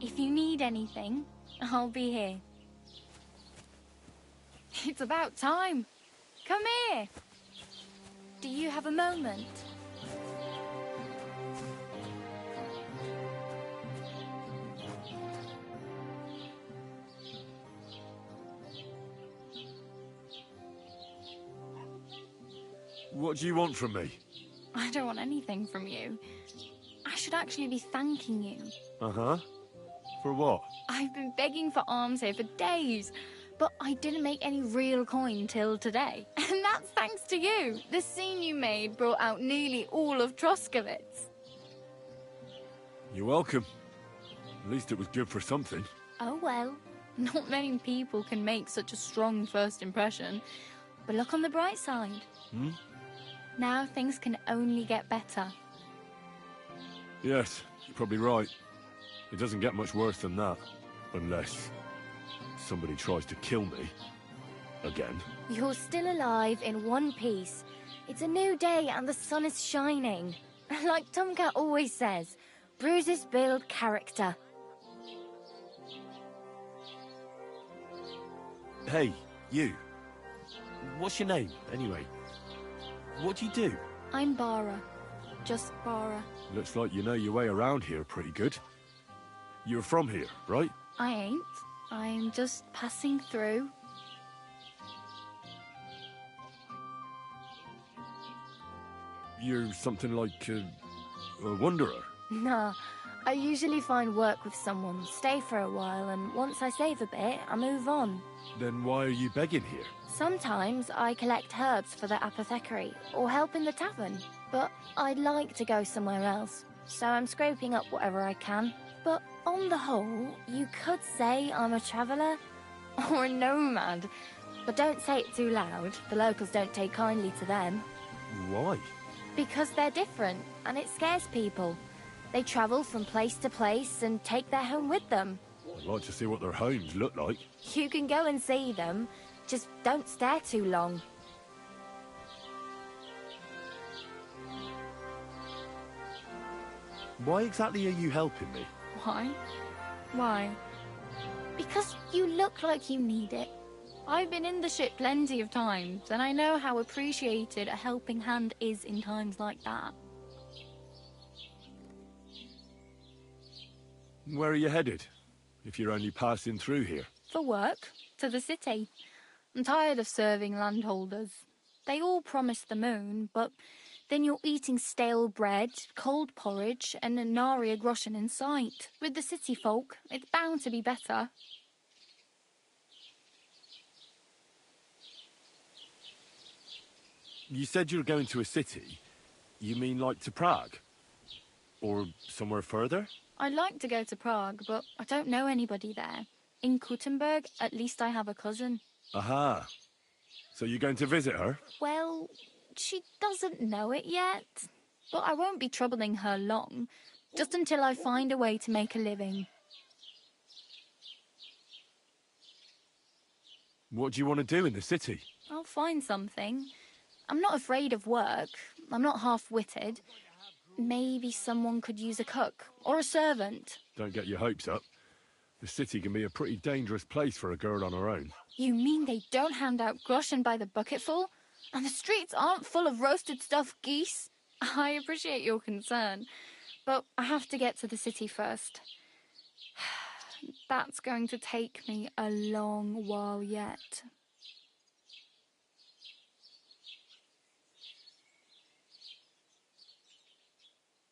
If you need anything, I'll be here. It's about time. Come here. Do you have a moment? What do you want from me? I don't want anything from you. I should actually be thanking you. Uh-huh. For what? I've been begging for alms here for days, but I didn't make any real coin till today. And that's thanks to you. The scene you made brought out nearly all of Troskowitz. You're welcome. At least it was good for something. Oh well, not many people can make such a strong first impression. But look on the bright side. Hmm? Now things can only get better. Yes, you're probably right. It doesn't get much worse than that. Unless somebody tries to kill me. Again. You're still alive in one piece. It's a new day and the sun is shining. Like Tomcat always says, bruises build character. Hey, you. What's your name, anyway? What do you do? I'm Bara. Just Bara. Looks like you know your way around here pretty good. You're from here, right? I ain't. I'm just passing through. You're something like a wanderer. Nah, I usually find work with someone, stay for a while, and once I save a bit, I move on. Then why are you begging here? Sometimes I collect herbs for the apothecary, or help in the tavern. But I'd like to go somewhere else, so I'm scraping up whatever I can. But on the whole, you could say I'm a traveller, or a nomad. But don't say it too loud, the locals don't take kindly to them. Why? Because they're different, and it scares people. They travel from place to place and take their home with them. I'd like to see what their homes look like. You can go and see them, just don't stare too long. Why exactly are you helping me? Why? Why? Because you look like you need it. I've been in the ship plenty of times, and I know how appreciated a helping hand is in times like that. Where are you headed? If you're only passing through here. For work, to the city. I'm tired of serving landholders. They all promise the moon, but then you're eating stale bread, cold porridge, and a nary a groschen in sight. With the city folk, it's bound to be better. You said you were going to a city. You mean like to Prague? Or somewhere further? I'd like to go to Prague, but I don't know anybody there. In Kuttenberg, at least I have a cousin. Aha. So you're going to visit her? Well, she doesn't know it yet. But I won't be troubling her long, just until I find a way to make a living. What do you want to do in the city? I'll find something. I'm not afraid of work. I'm not half-witted. Maybe someone could use a cook or a servant. Don't get your hopes up. The city can be a pretty dangerous place for a girl on her own. You mean they don't hand out groschen by the bucketful? And the streets aren't full of roasted stuffed geese? I appreciate your concern, but I have to get to the city first. That's going to take me a long while yet.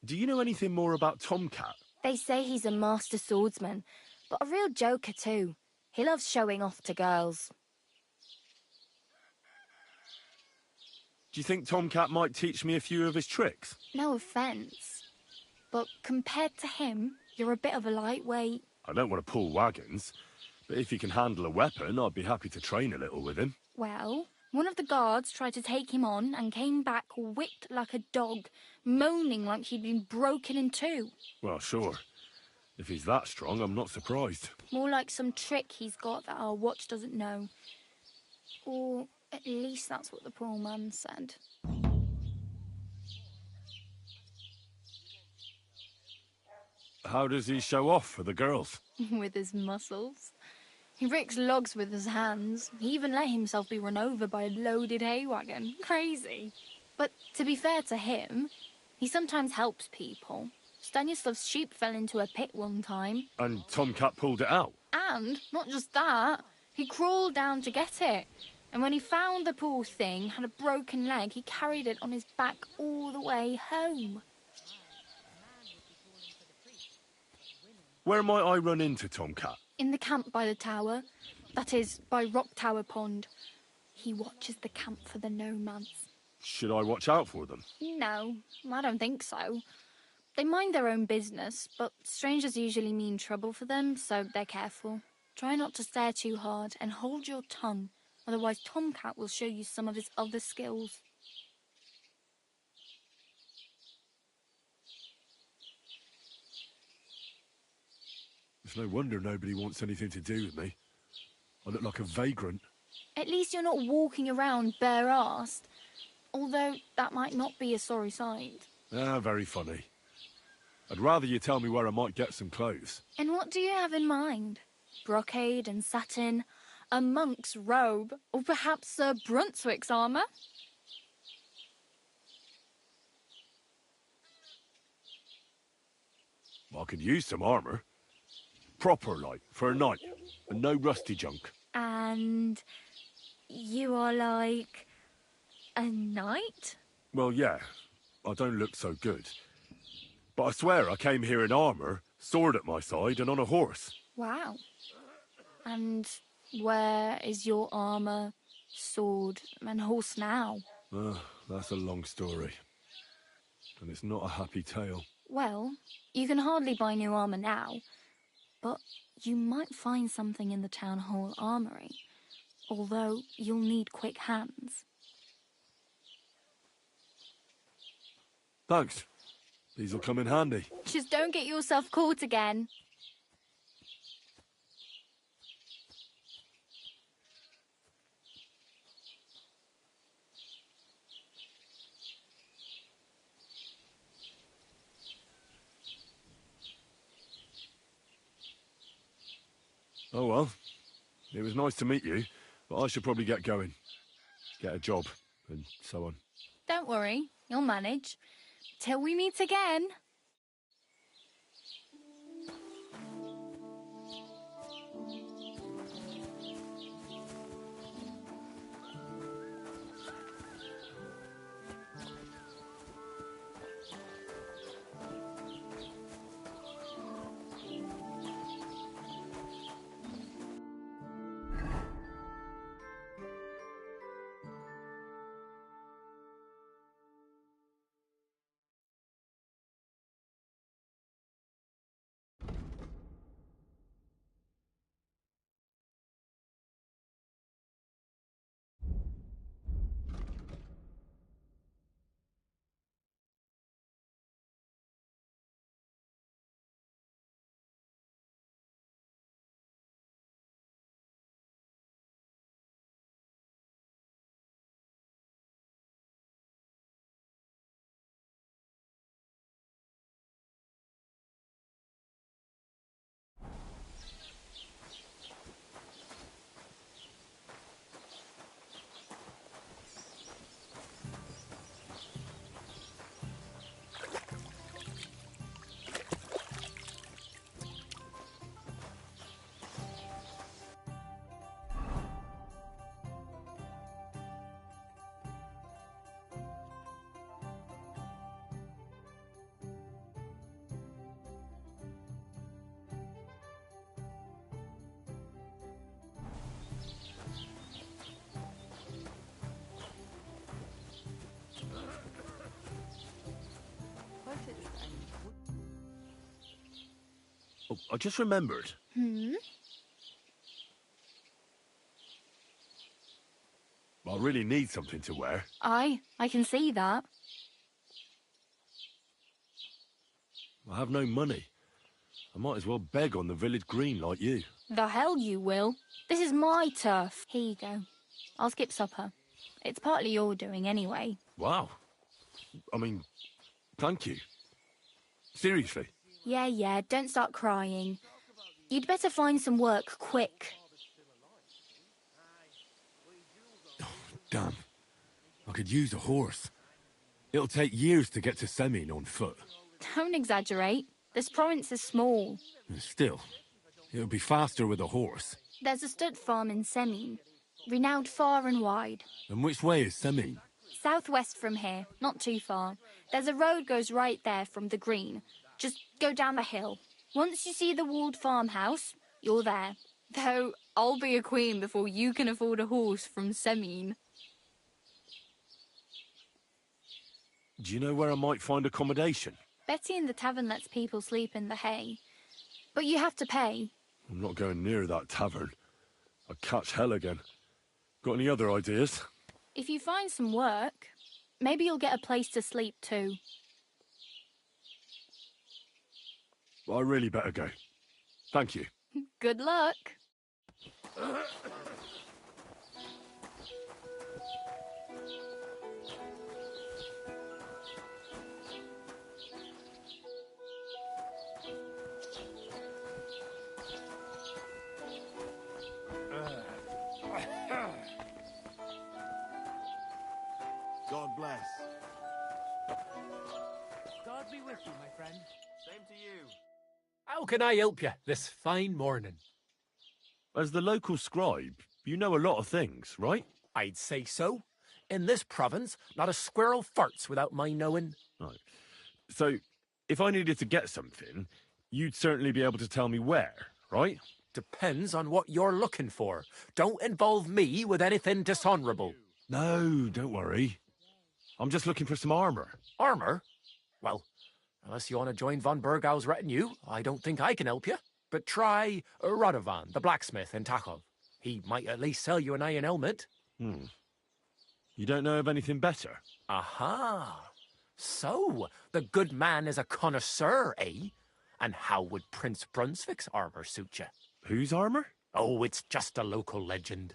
Do you know anything more about Tomcat? They say he's a master swordsman, but a real joker too. He loves showing off to girls. Do you think Tomcat might teach me a few of his tricks? No offence, but compared to him, you're a bit of a lightweight. I don't want to pull wagons, but if he can handle a weapon, I'd be happy to train a little with him. Well, one of the guards tried to take him on and came back whipped like a dog, moaning like he'd been broken in two. Well, sure. If he's that strong, I'm not surprised. More like some trick he's got that our watch doesn't know. Or at least that's what the poor man said. How does he show off for the girls? With his muscles. He ricks logs with his hands. He even let himself be run over by a loaded hay wagon. Crazy. But to be fair to him, he sometimes helps people. Stanislav's sheep fell into a pit one time. And Tomcat pulled it out? And, not just that, he crawled down to get it. And when he found the poor thing had a broken leg, he carried it on his back all the way home. Where might I run into Tomcat? In the camp by the tower. That is, by Rock Tower Pond. He watches the camp for the nomads. Should I watch out for them? No, I don't think so. They mind their own business, but strangers usually mean trouble for them, so they're careful. Try not to stare too hard and hold your tongue, otherwise Tomcat will show you some of his other skills. It's no wonder nobody wants anything to do with me. I look like a vagrant. At least you're not walking around bare-assed, although that might not be a sorry sight. Ah, very funny. I'd rather you tell me where I might get some clothes. And what do you have in mind? Brocade and satin, a monk's robe, or perhaps Sir Brunswick's armour? I could use some armour. Proper, like, for a night, and no rusty junk. And you are like a knight? Well, yeah, I don't look so good. But I swear I came here in armour, sword at my side, and on a horse. Wow. And where is your armour, sword, and horse now? That's a long story. And it's not a happy tale. Well, you can hardly buy new armour now, but you might find something in the town hall armoury, although you'll need quick hands. Thanks. These'll come in handy. Just don't get yourself caught again. Oh well. It was nice to meet you, but I should probably get going. Get a job, and so on. Don't worry, you'll manage. Till we meet again. Oh, I just remembered. Hmm? I really need something to wear. I can see that. I have no money. I might as well beg on the village green like you. The hell you will. This is my turf. Here you go. I'll skip supper. It's partly your doing anyway. Wow. I mean, thank you. Seriously. Yeah, don't start crying. You'd better find some work quick. Damn. I could use a horse. It'll take years to get to Semin on foot. Don't exaggerate. This province is small. Still, it'll be faster with a horse. There's a stud farm in Semin, renowned far and wide. And which way is Semin? Southwest from here, not too far. There's a road goes right there from the green. Just go down the hill. Once you see the walled farmhouse, you're there. Though I'll be a queen before you can afford a horse from Semin. Do you know where I might find accommodation? Betty in the tavern lets people sleep in the hay. But you have to pay. I'm not going near that tavern. I'd catch hell again. Got any other ideas? If you find some work, maybe you'll get a place to sleep too. I really better go. Thank you. Good luck. God bless. God be with you, my friend. Same to you. How can I help you this fine morning? As the local scribe, you know a lot of things, right? I'd say so. In this province, not a squirrel farts without my knowing. Right. So, if I needed to get something, you'd certainly be able to tell me where, right? Depends on what you're looking for. Don't involve me with anything dishonorable. No, don't worry. I'm just looking for some armor. Armor? Well, unless you want to join von Burgau's retinue, I don't think I can help you. But try Radovan, the blacksmith in Tachov. He might at least sell you an iron helmet. You don't know of anything better? Aha! So, the good man is a connoisseur, eh? And how would Prince Brunswick's armor suit you? Whose armor? Oh, it's just a local legend.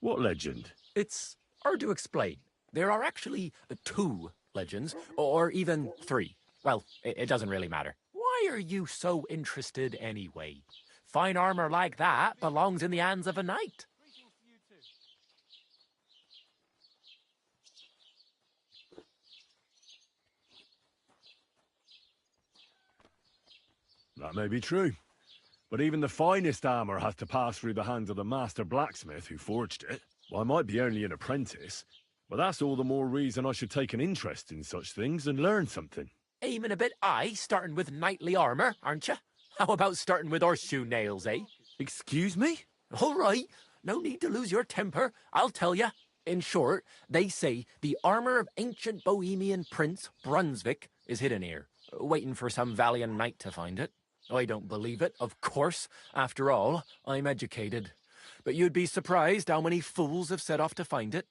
What legend? It's hard to explain. There are actually 2 legends, or even 3. Well, it doesn't really matter. Why are you so interested anyway? Fine armor like that belongs in the hands of a knight. That may be true. But even the finest armor has to pass through the hands of the master blacksmith who forged it. Well, I might be only an apprentice, but that's all the more reason I should take an interest in such things and learn something. Aiming a bit high, starting with knightly armor, aren't you? How about starting with horseshoe nails, eh? Excuse me? All right, no need to lose your temper, I'll tell you. In short, they say the armor of ancient Bohemian Prince Brunswick is hidden here, waiting for some valiant knight to find it. I don't believe it, of course. After all, I'm educated. But you'd be surprised how many fools have set off to find it.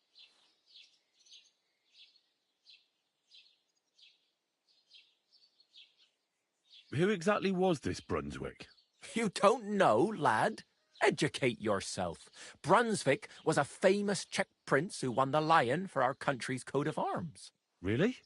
Who exactly was this Brunswick? You don't know, lad? Educate yourself. Brunswick was a famous Czech prince who won the lion for our country's coat of arms. Really?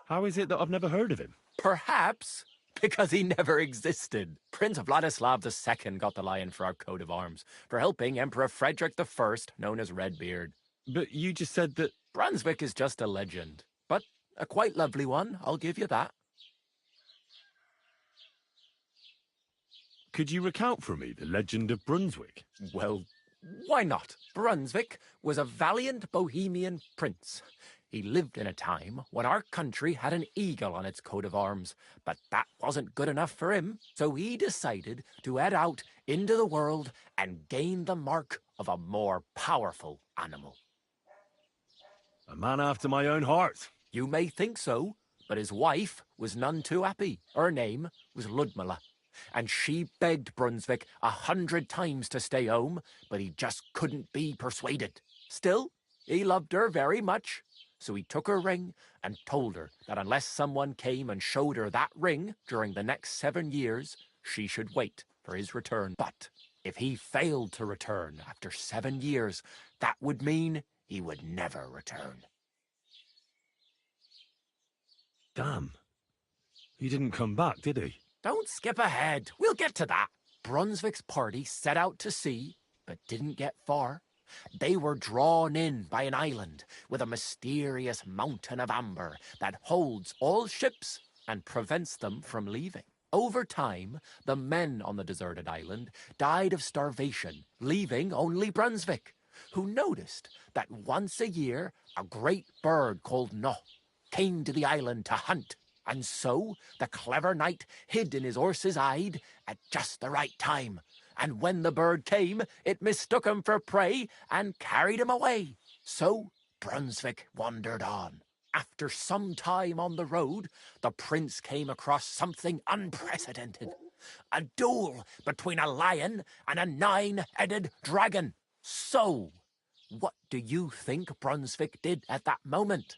How is it that I've never heard of him? Perhaps because he never existed. Prince Vladislav II got the lion for our coat of arms for helping Emperor Frederick I, known as Redbeard. But you just said that... Brunswick is just a legend, but a quite lovely one, I'll give you that. Could you recount for me the legend of Brunswick? Well, why not? Brunswick was a valiant Bohemian prince. He lived in a time when our country had an eagle on its coat of arms, but that wasn't good enough for him, so he decided to head out into the world and gain the mark of a more powerful animal. A man after my own heart. You may think so, but his wife was none too happy. Her name was Ludmilla, and she begged Brunswick 100 times to stay home, but he just couldn't be persuaded. Still, he loved her very much, so he took her ring and told her that unless someone came and showed her that ring during the next 7 years, she should wait for his return. But if he failed to return after 7 years, that would mean he would never return. Damn. He didn't come back, did he? Don't skip ahead. We'll get to that. Brunswick's party set out to sea, but didn't get far. They were drawn in by an island with a mysterious mountain of amber that holds all ships and prevents them from leaving. Over time, the men on the deserted island died of starvation, leaving only Brunswick, who noticed that once a year a great bird called Noh came to the island to hunt. And so the clever knight hid in his horse's hide at just the right time. And when the bird came, it mistook him for prey and carried him away. So Brunswick wandered on. After some time on the road, the prince came across something unprecedented. A duel between a lion and a 9-headed dragon. So, what do you think Brunswick did at that moment?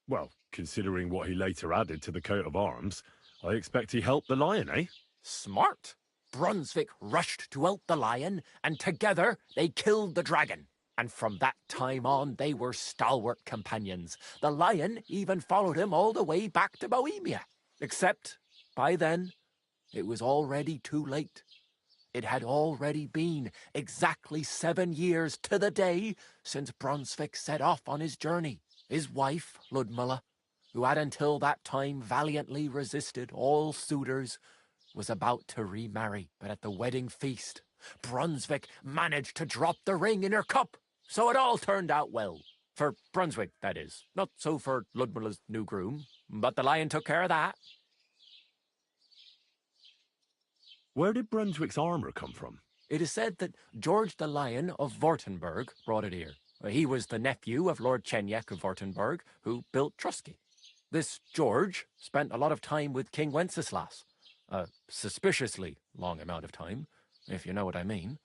Well, considering what he later added to the coat of arms, I expect he helped the lion, eh? Smart. Brunswick rushed to help the lion, and together they killed the dragon. And from that time on, they were stalwart companions. The lion even followed him all the way back to Bohemia. Except, by then, it was already too late. It had already been exactly 7 years to the day since Brunswick set off on his journey. His wife, Ludmilla, who had until that time valiantly resisted all suitors, was about to remarry. But at the wedding feast, Brunswick managed to drop the ring in her cup. So it all turned out well. For Brunswick, that is. Not so for Ludmilla's new groom, but the lion took care of that. Where did Brunswick's armour come from? It is said that George the Lion of Württemberg brought it here. He was the nephew of Lord Chenjek of Württemberg, who built Trusky. This George spent a lot of time with King Wenceslas. A suspiciously long amount of time, if you know what I mean.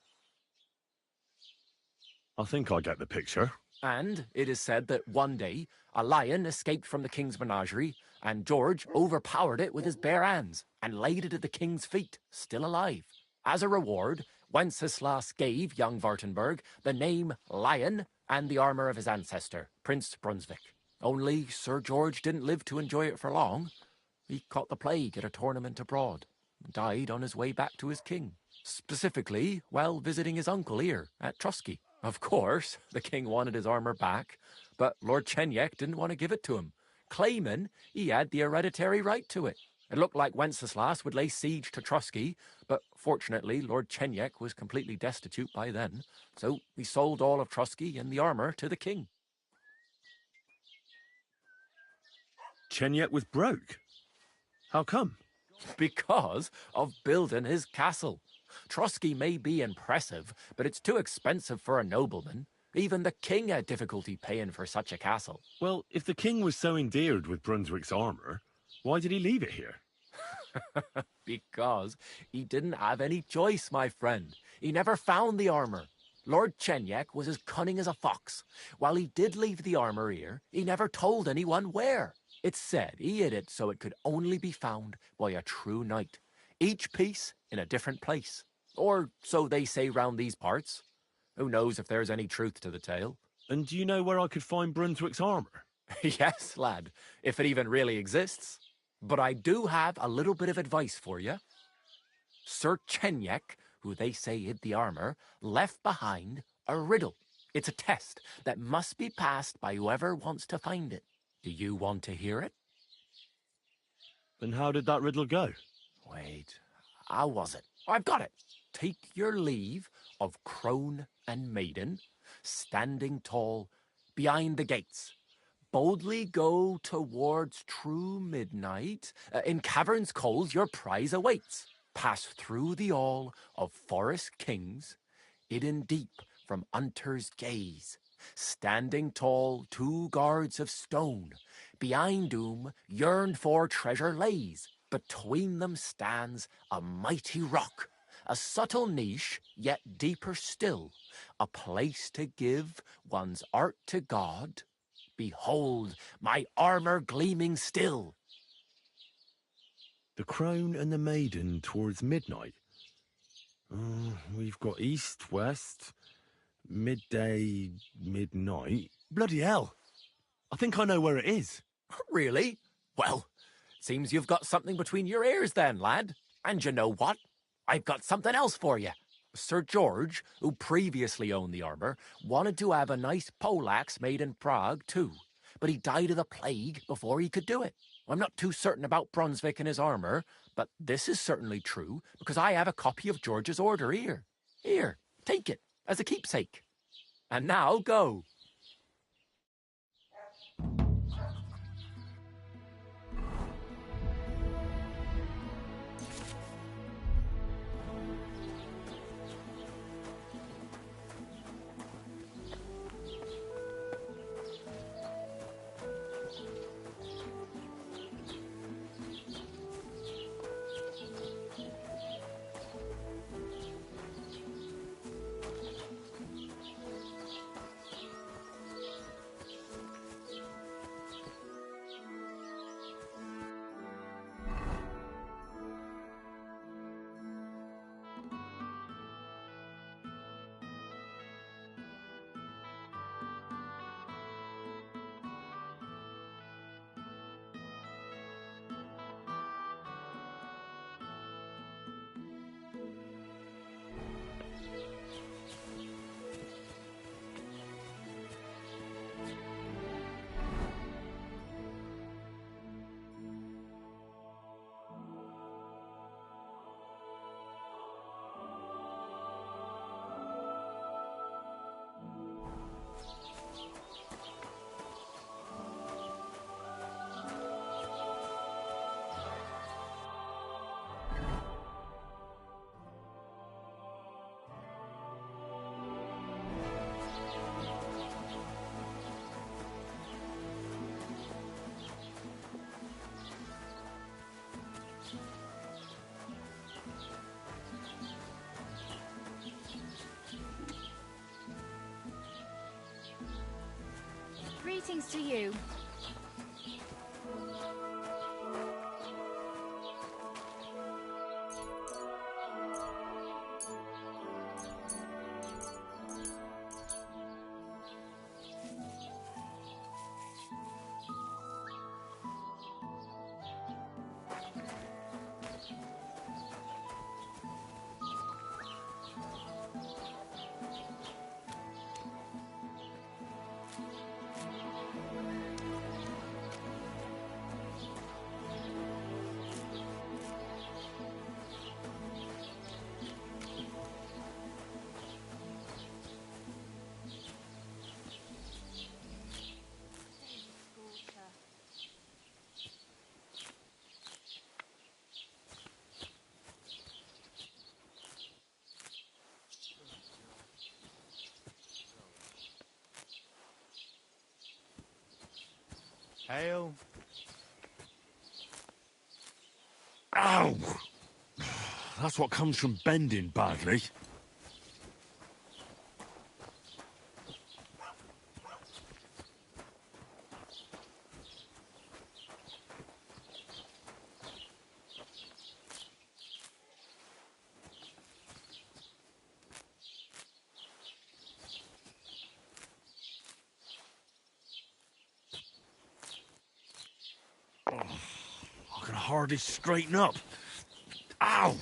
I think I get the picture. And it is said that one day, a lion escaped from the king's menagerie, and George overpowered it with his bare hands and laid it at the king's feet, still alive. As a reward, Wenceslas gave young Württemberg the name Lion and the armour of his ancestor, Prince Brunswick. Only Sir George didn't live to enjoy it for long. He caught the plague at a tournament abroad, and died on his way back to his king. Specifically, while visiting his uncle here at Trusky. Of course, the king wanted his armour back, but Lord Chenjek didn't want to give it to him, claiming he had the hereditary right to it. It looked like Wenceslas would lay siege to Trusky, but fortunately Lord Chenjek was completely destitute by then, so he sold all of Trusky and the armour to the king. Chenjek was broke. How come? Because of building his castle. Trusky may be impressive, but it's too expensive for a nobleman. Even the king had difficulty paying for such a castle. Well, if the king was so endeared with Brunswick's armour, why did he leave it here? Because he didn't have any choice, my friend. He never found the armour. Lord Chenjek was as cunning as a fox. While he did leave the armour here, he never told anyone where. It's said he hid it so it could only be found by a true knight. Each piece in a different place. Or so they say round these parts. Who knows if there's any truth to the tale? And do you know where I could find Brunswick's armour? Yes, lad, if it even really exists. But I do have a little bit of advice for you. Sir Chenjek, who they say hid the armour, left behind a riddle. It's a test that must be passed by whoever wants to find it. Do you want to hear it? Then how did that riddle go? Wait, how was it? I've got it. Take your leave of crone and maiden, standing tall behind the gates. Boldly go towards true midnight. In caverns cold your prize awaits. Pass through the hall of forest kings, hidden deep from hunter's gaze. Standing tall, 2 guards of stone, behind whom yearned for treasure lays. Between them stands a mighty rock, a subtle niche, yet deeper still, a place to give one's art to God. Behold, my armour gleaming still. The crone and the maiden towards midnight. We've got east, west, midday, midnight. Bloody hell! I think I know where it is. Really? Well, seems you've got something between your ears then, lad. And you know what? I've got something else for you. Sir George, who previously owned the armour, wanted to have a nice poleaxe made in Prague too, but he died of the plague before he could do it. I'm not too certain about Brunswick and his armour, but this is certainly true because I have a copy of George's order here. Here, take it as a keepsake. And now go. Greetings to you. Hail. Ow! That's what comes from bending badly. I can hardly straighten up. Ow!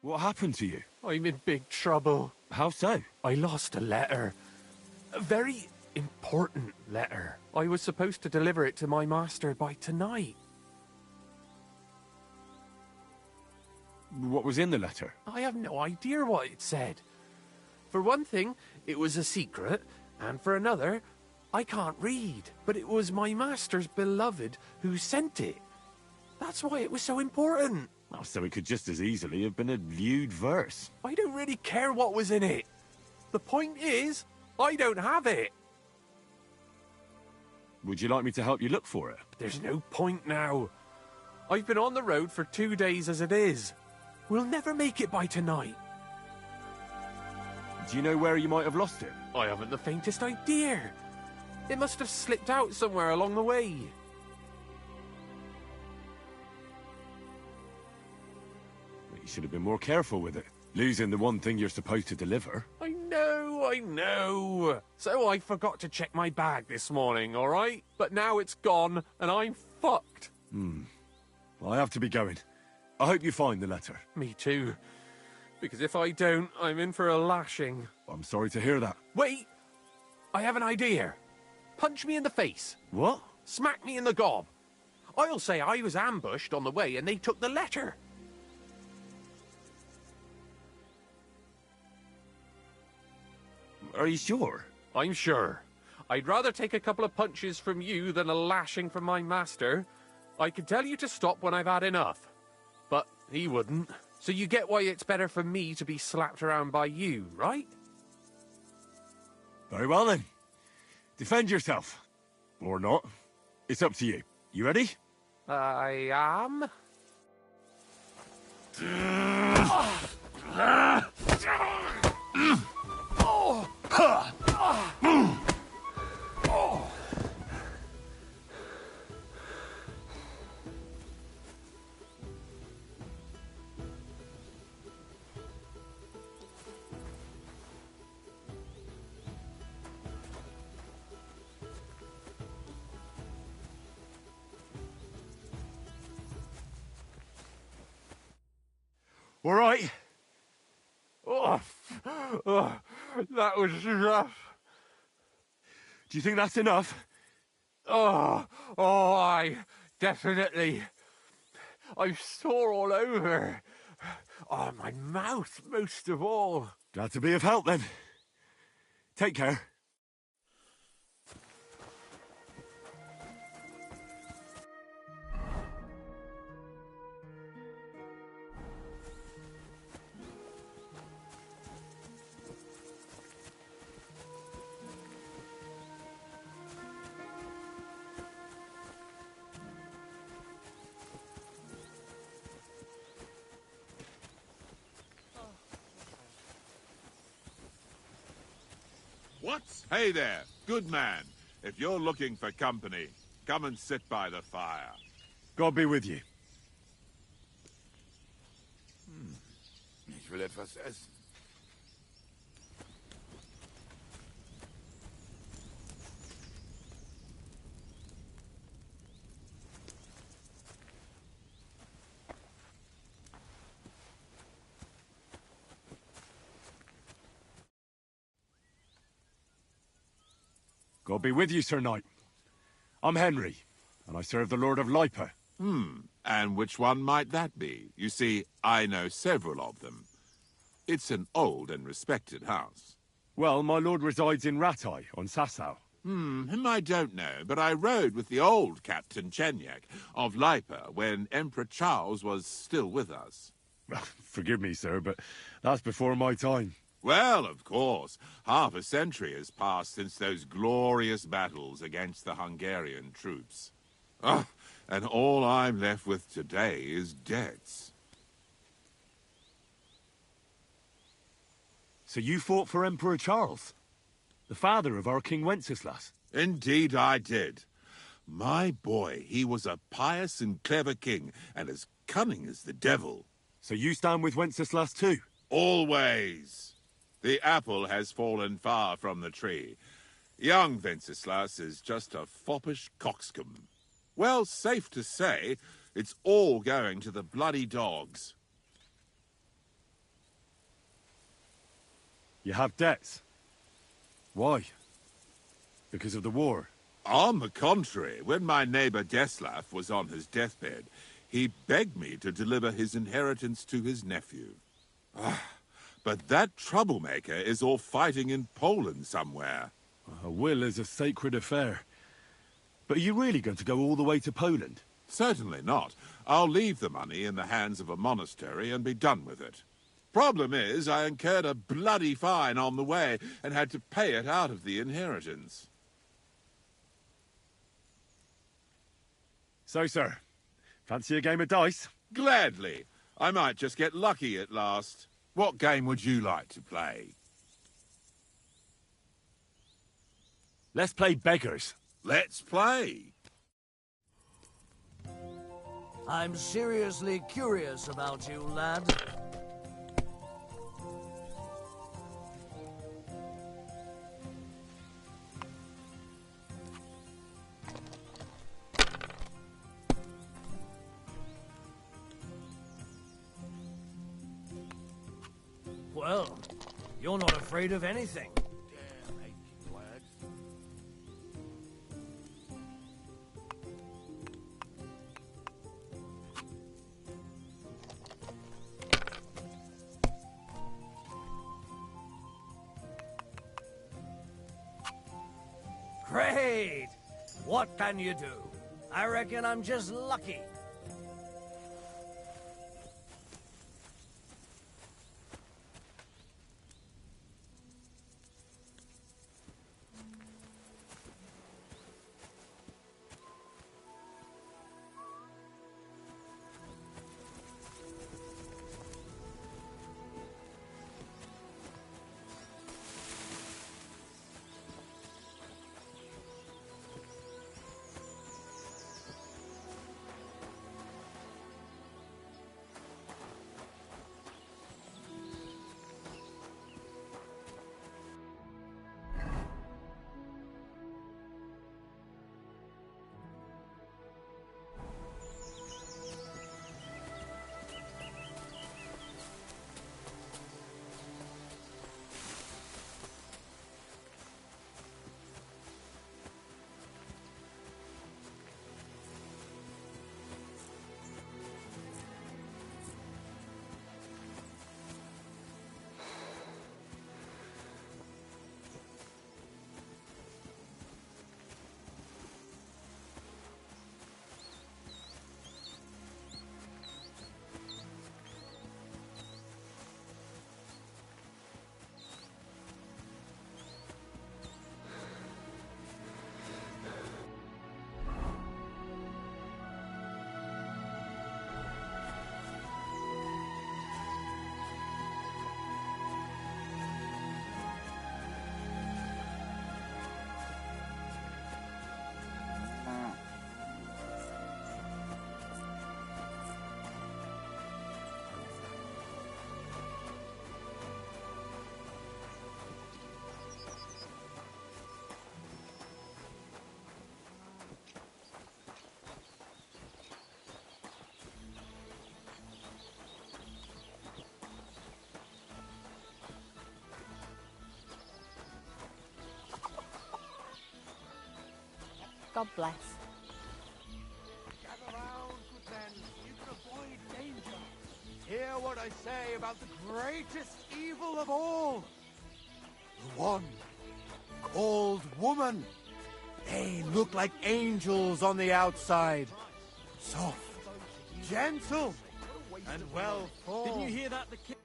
What happened to you? I'm in big trouble. How so? I lost a letter. A very important letter. I was supposed to deliver it to my master by tonight. What was in the letter? I have no idea what it said. For one thing, it was a secret, and for another, I can't read. But it was my master's beloved who sent it. That's why it was so important. Oh, so it could just as easily have been a lewd verse. I don't really care what was in it. The point is, I don't have it. Would you like me to help you look for it? There's no point now. I've been on the road for 2 days as it is. We'll never make it by tonight. Do you know where you might have lost it? I haven't the faintest idea. It must have slipped out somewhere along the way. You should have been more careful with it. Losing the one thing you're supposed to deliver. I know. So I forgot to check my bag this morning, all right? But now it's gone, and I'm fucked. Well, I have to be going. I hope you find the letter. Me too. Because if I don't, I'm in for a lashing. I'm sorry to hear that. Wait! I have an idea. Punch me in the face. What? Smack me in the gob. I'll say I was ambushed on the way and they took the letter. Are you sure? I'm sure. I'd rather take a couple of punches from you than a lashing from my master. I could tell you to stop when I've had enough. But he wouldn't. So you get why it's better for me to be slapped around by you, right? Very well then. Defend yourself. Or not. It's up to you. You ready? I am. All right. That was rough. Do you think that's enough? I definitely. I'm sore all over. Oh, my mouth most of all. Glad to be of help then. Take care. What? Hey there, good man. If you're looking for company, come and sit by the fire. God be with you. Ich will etwas essen. God be with you, Sir Knight. I'm Henry, and I serve the Lord of Lipa. And which one might that be? You see, I know several of them. It's an old and respected house. Well, my lord resides in Ratai, on Sasau. Him I don't know, but I rode with the old Captain Chenyak of Lipa when Emperor Charles was still with us. Forgive me, sir, but that's before my time. Well, of course, half a century has passed since those glorious battles against the Hungarian troops. And all I'm left with today is debts. So you fought for Emperor Charles, the father of our King Wenceslas? Indeed I did. My boy, he was a pious and clever king, and as cunning as the devil. So you stand with Wenceslas too? Always. The apple has fallen far from the tree. Young Wenceslas is just a foppish coxcomb. Well, safe to say, it's all going to the bloody dogs. You have debts. Why? Because of the war? On the contrary, when my neighbor Deslav was on his deathbed, he begged me to deliver his inheritance to his nephew. But that troublemaker is all fighting in Poland somewhere. A will is a sacred affair. But are you really going to go all the way to Poland? Certainly not. I'll leave the money in the hands of a monastery and be done with it. Problem is, I incurred a bloody fine on the way and had to pay it out of the inheritance. So, sir, fancy a game of dice? Gladly. I might just get lucky at last. What game would you like to play? Let's play beggars. Let's play. I'm seriously curious about you, lad. Well, you're not afraid of anything. Great! What can you do? I reckon I'm just lucky. God bless. Gather round, good men. You can avoid danger. Hear what I say about the greatest evil of all. The one called woman. They look like angels on the outside. Soft, gentle, and well formed. Didn't you hear that? The king...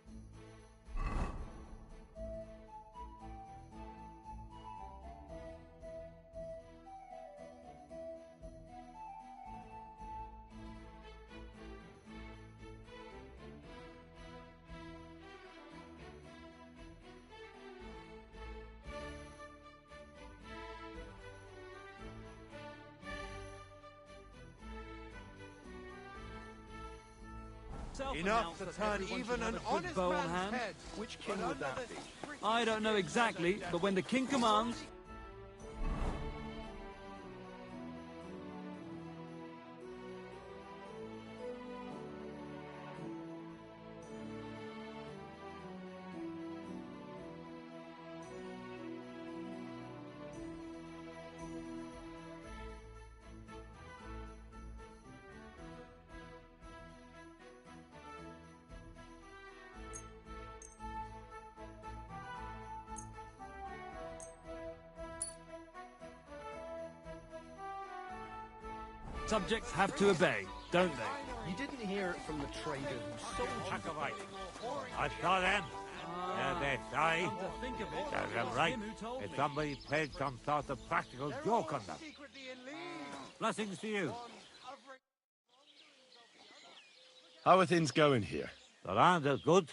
Enough to turn even an honest man's head. Which king But would that under be? this I don't know exactly, but when the king commands... Subjects have to obey, don't they? You didn't hear it from the trader who sold you. Jacobite. I saw them. They die. To think of it, They're it was right. him who told If me. somebody played some sort of practical joke on them. Blessings to you. How are things going here? The land is good.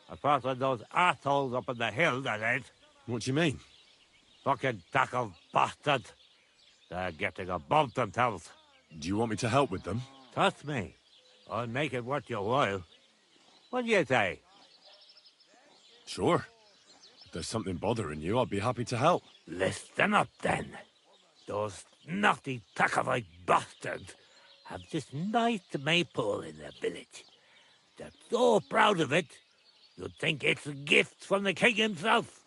Apart from those assholes up in the hill, that is. What do you mean? Fucking tackle bastards. They're getting above themselves. Do you want me to help with them? Trust me. I'll make it worth your while. What do you say? Sure. If there's something bothering you, I'd be happy to help. Listen up, then. Those naughty Takavite bastards have this nice maypole in their village. They're so proud of it, you'd think it's a gift from the king himself.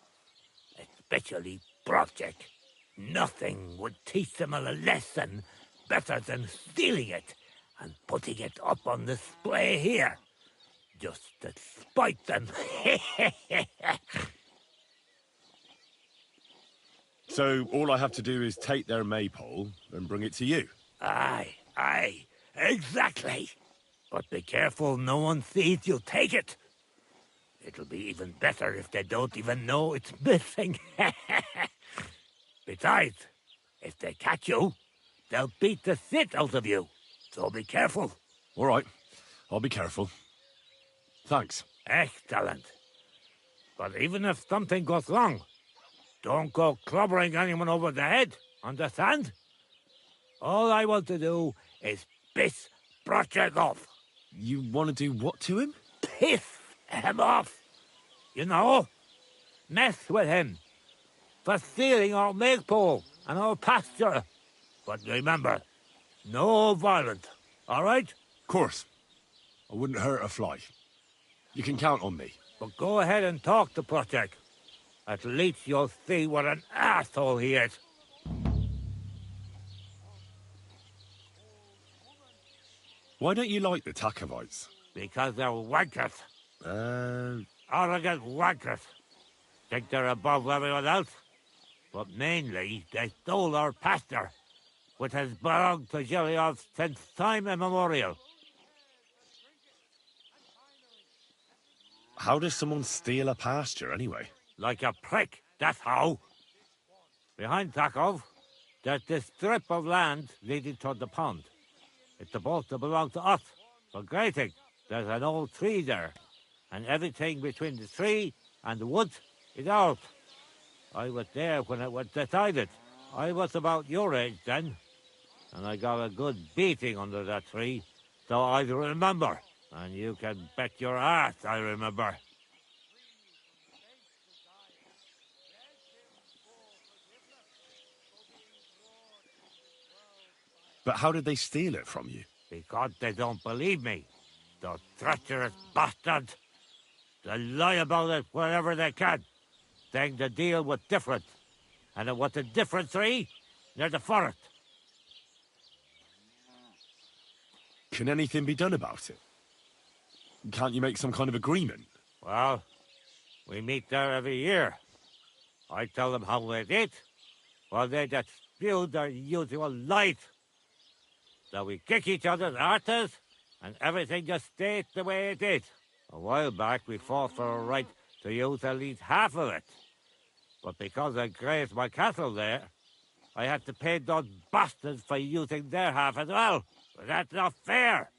Especially Project. Nothing would teach them a lesson better than stealing it and putting it up on display here. Just to spite them. So all I have to do is take their maypole and bring it to you? Aye, exactly. But be careful no one sees you take it. It'll be even better if they don't even know it's missing. Besides, if they catch you, they'll beat the shit out of you. So be careful. All right, I'll be careful. Thanks. Excellent. But even if something goes wrong, don't go clobbering anyone over the head, understand? All I want to do is piss Project off. You want to do what to him? Piss him off. You know, mess with him for stealing our maypole and our pasture. But remember, no violence, all right? Of course. I wouldn't hurt a fly. You can count on me. But go ahead and talk to Project. At least you'll see what an asshole he is. Why don't you like the Takovites? Because they're wankers. Arrogant wankers. Think they're above everyone else? But mainly, they stole our pasture, which has belonged to Giliov since time immemorial. How does someone steal a pasture, anyway? Like a prick, that's how. Behind Takov, there's this strip of land leading toward the pond. It's supposed to belong to us, for grazing. There's an old tree there, and everything between the tree and the woods is ours. I was there when it was decided. I was about your age then, and I got a good beating under that tree, so I remember. And you can bet your ass I remember. But how did they steal it from you? Because they don't believe me. Those treacherous bastards. They lie about it wherever they can, saying the deal was different. And it was a different tree near the forest. Can anything be done about it? Can't you make some kind of agreement? Well, we meet there every year. I tell them how it is, while they just spew their usual lies. So we kick each other's arses, and everything just stays the way it is. A while back, we fought for a right to use at least half of it. But because I grazed my cattle there, I had to pay those bastards for using their half as well. But that's not fair.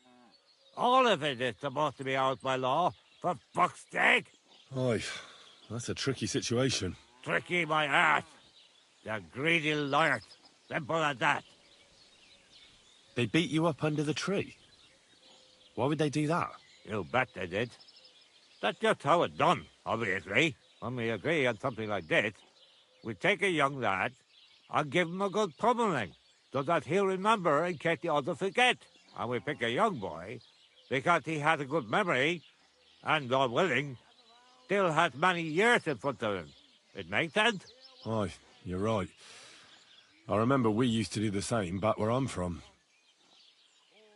All of it is supposed to be ours by law, for fuck's sake. Oy, that's a tricky situation. Tricky my ass. They're greedy liars. Simple as that. They beat you up under the tree? Why would they do that? You bet they did. That's just how it's done, obviously. When we agree on something like this, we take a young lad and give him a good pummeling, so that he'll remember in case the others forget. And we pick a young boy because he has a good memory and, God willing, still has many years in front of him. It makes sense? Aye, you're right. I remember we used to do the same back where I'm from.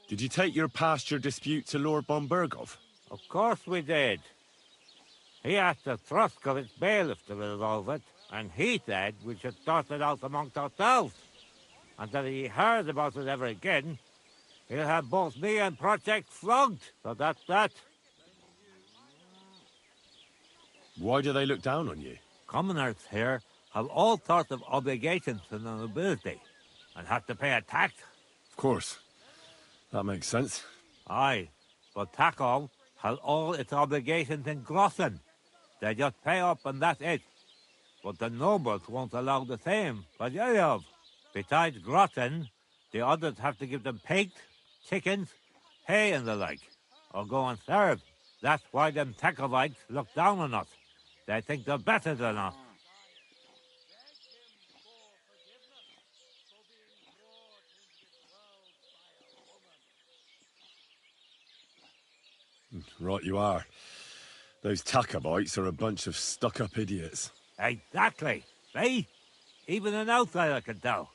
Did you take your pasture dispute to Lord Bombergov? Of course we did. He asked the Thrusk of its bailiff to resolve it, and he said we should sort it out amongst ourselves. And that he heard about it ever again, he'll have both me and Project flogged. So that's that. Why do they look down on you? Commoners here have all sorts of obligations to the nobility, and have to pay a tax. Of course. That makes sense. Aye, but Taco has all its obligations in Grossen. They just pay up and that's it. But the nobles won't allow the same for Yayov. Besides Grossen, the others have to give them pigs, chickens, hay and the like, or go and serve. That's why them Takovites look down on us. They think they're better than us. Right you are. Those Tacobites are a bunch of stuck-up idiots. Exactly. See? Even an outsider can tell.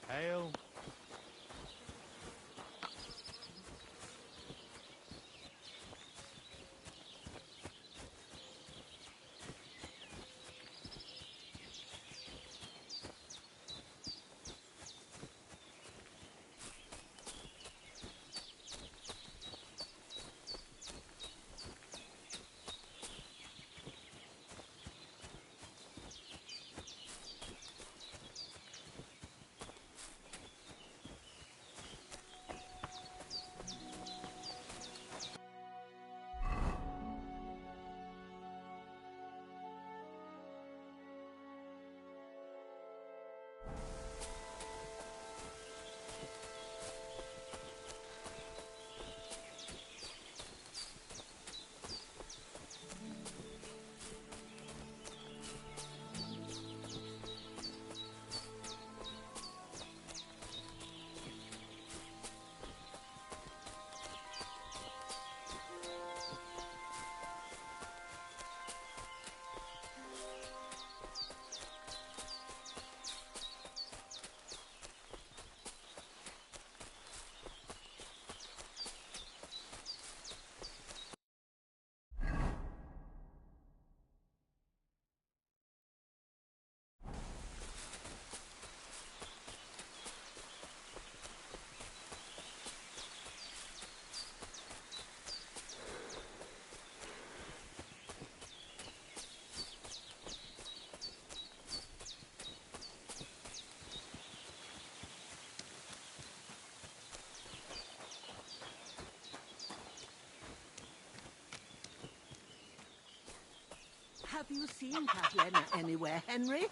Hail. Have you seen Kathleen anywhere, Henry?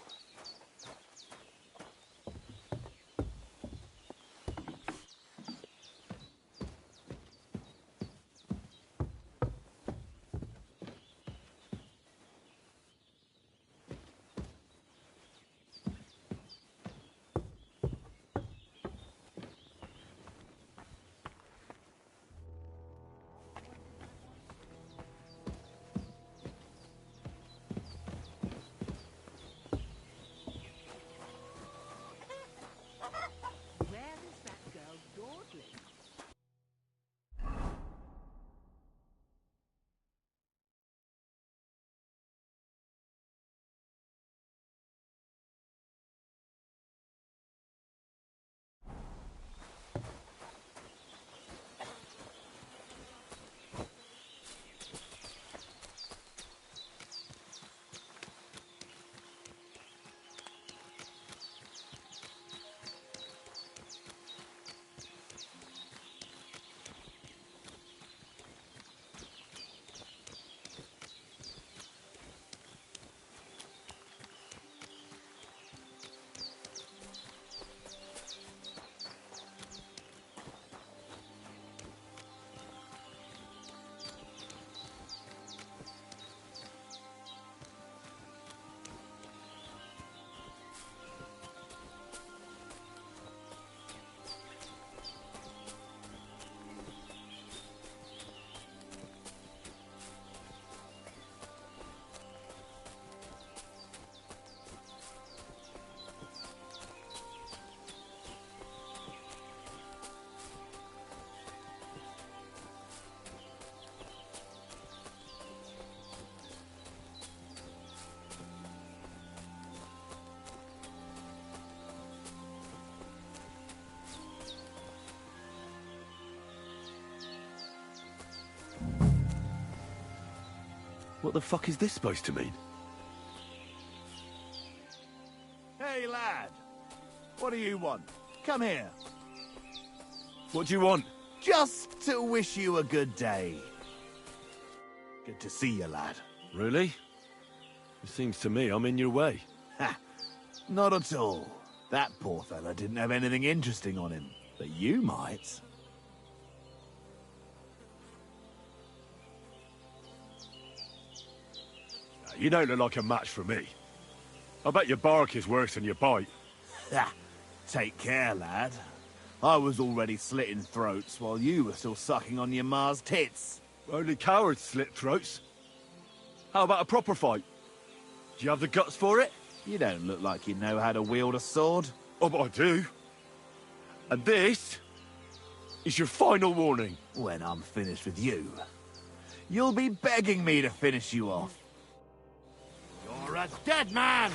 What the fuck is this supposed to mean? Hey, lad. What do you want? Come here. What do you want? Just to wish you a good day. Good to see you, lad. Really? It seems to me I'm in your way. Ha! Not at all. That poor fella didn't have anything interesting on him. But you might. You don't look like a match for me. I bet your bark is worse than your bite. Ha! Take care, lad. I was already slitting throats while you were still sucking on your ma's tits. Only cowards slit throats. How about a proper fight? Do you have the guts for it? You don't look like you know how to wield a sword. Oh, but I do. And this is your final warning. When I'm finished with you, you'll be begging me to finish you off. You're a dead man!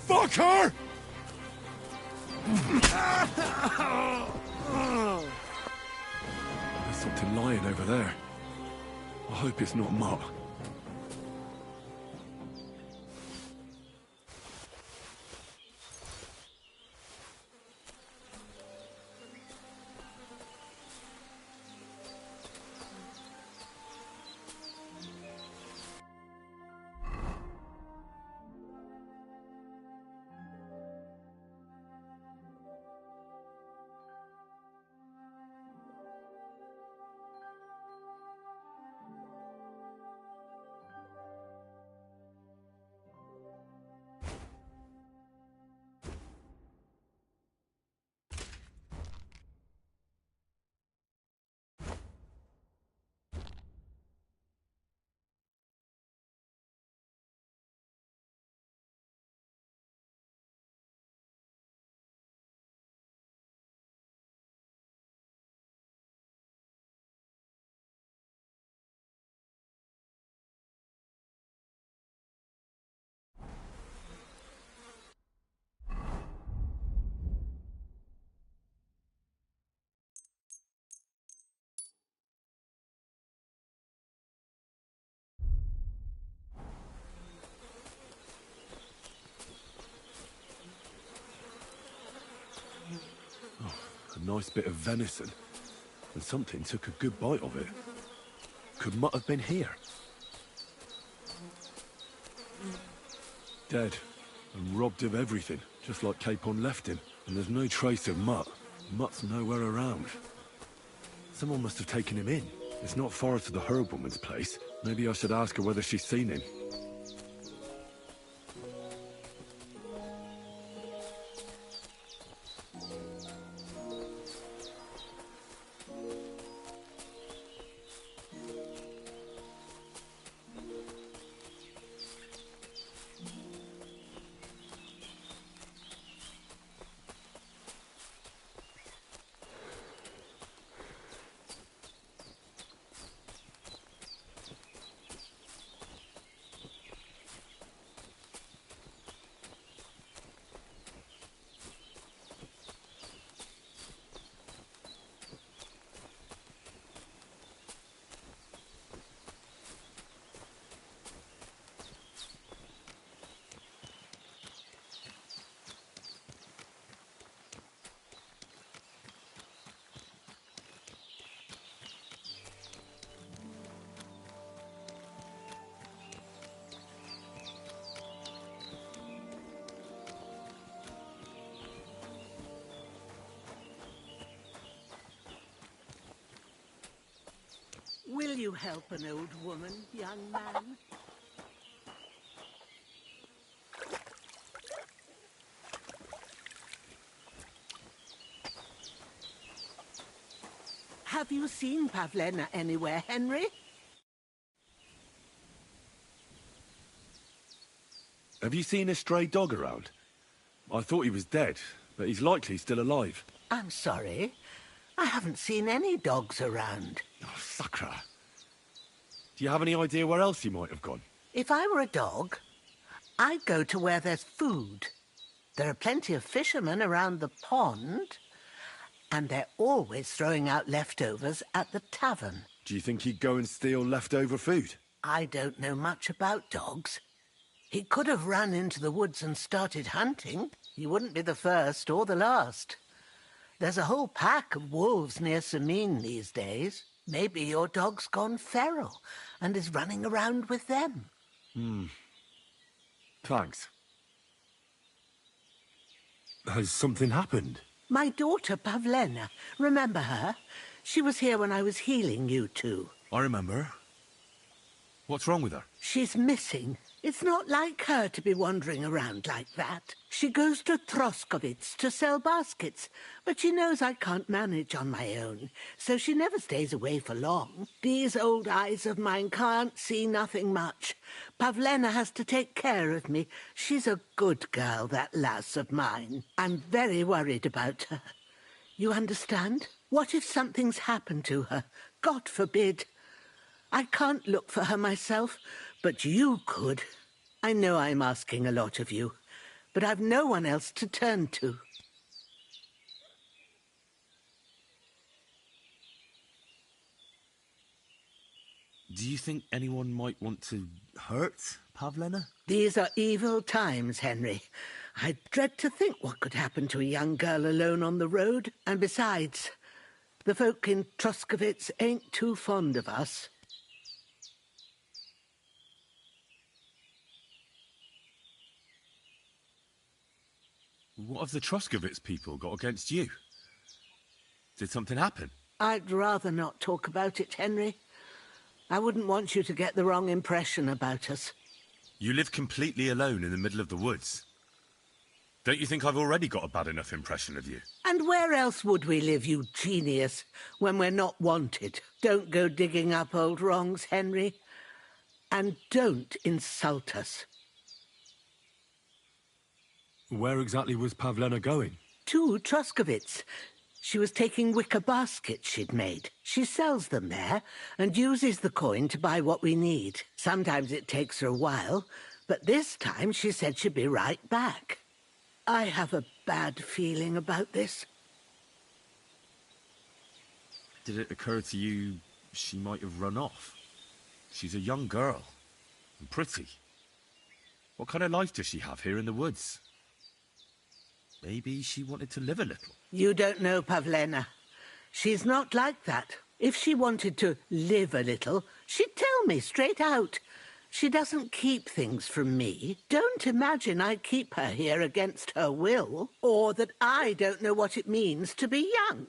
Fuck her! There's something lying over there. I hope it's not Mutt. A nice bit of venison. And something took a good bite of it. Could Mutt have been here? Dead. And robbed of everything, just like Capon left him. And there's no trace of Mutt. Mutt's nowhere around. Someone must have taken him in. It's not far to the herb-woman's place. Maybe I should ask her whether she's seen him. Will you help an old woman, young man? Have you seen Pavlena anywhere, Henry? Have you seen a stray dog around? I thought he was dead, but he's likely still alive. I'm sorry. I haven't seen any dogs around. Oh, sucker. Do you have any idea where else he might have gone? If I were a dog, I'd go to where there's food. There are plenty of fishermen around the pond, and they're always throwing out leftovers at the tavern. Do you think he'd go and steal leftover food? I don't know much about dogs. He could have run into the woods and started hunting. He wouldn't be the first or the last. There's a whole pack of wolves near Sameen these days. Maybe your dog's gone feral and is running around with them. Thanks. Has something happened? My daughter, Pavlena. Remember her? She was here when I was healing you two. I remember. What's wrong with her? She's missing. It's not like her to be wandering around like that. She goes to Troskovitz to sell baskets, but she knows I can't manage on my own, so she never stays away for long. These old eyes of mine can't see nothing much. Pavlena has to take care of me. She's a good girl, that lass of mine. I'm very worried about her. You understand? What if something's happened to her? God forbid. I can't look for her myself, but you could. I know I'm asking a lot of you, but I've no one else to turn to. Do you think anyone might want to hurt Pavlena? These are evil times, Henry. I dread to think what could happen to a young girl alone on the road. And besides, the folk in Troskovitz ain't too fond of us. What have the Troskovitz people got against you? Did something happen? I'd rather not talk about it, Henry. I wouldn't want you to get the wrong impression about us. You live completely alone in the middle of the woods. Don't you think I've already got a bad enough impression of you? And where else would we live, you genius, when we're not wanted? Don't go digging up old wrongs, Henry. And don't insult us. Where exactly was Pavlena going? To Troskovitz. She was taking wicker baskets she'd made. She sells them there and uses the coin to buy what we need. Sometimes it takes her a while, but this time she said she'd be right back. I have a bad feeling about this. Did it occur to you she might have run off? She's a young girl and pretty. What kind of life does she have here in the woods? Maybe she wanted to live a little. You don't know Pavlena. She's not like that. If she wanted to live a little, she'd tell me straight out. She doesn't keep things from me. Don't imagine I keep her here against her will, or that I don't know what it means to be young.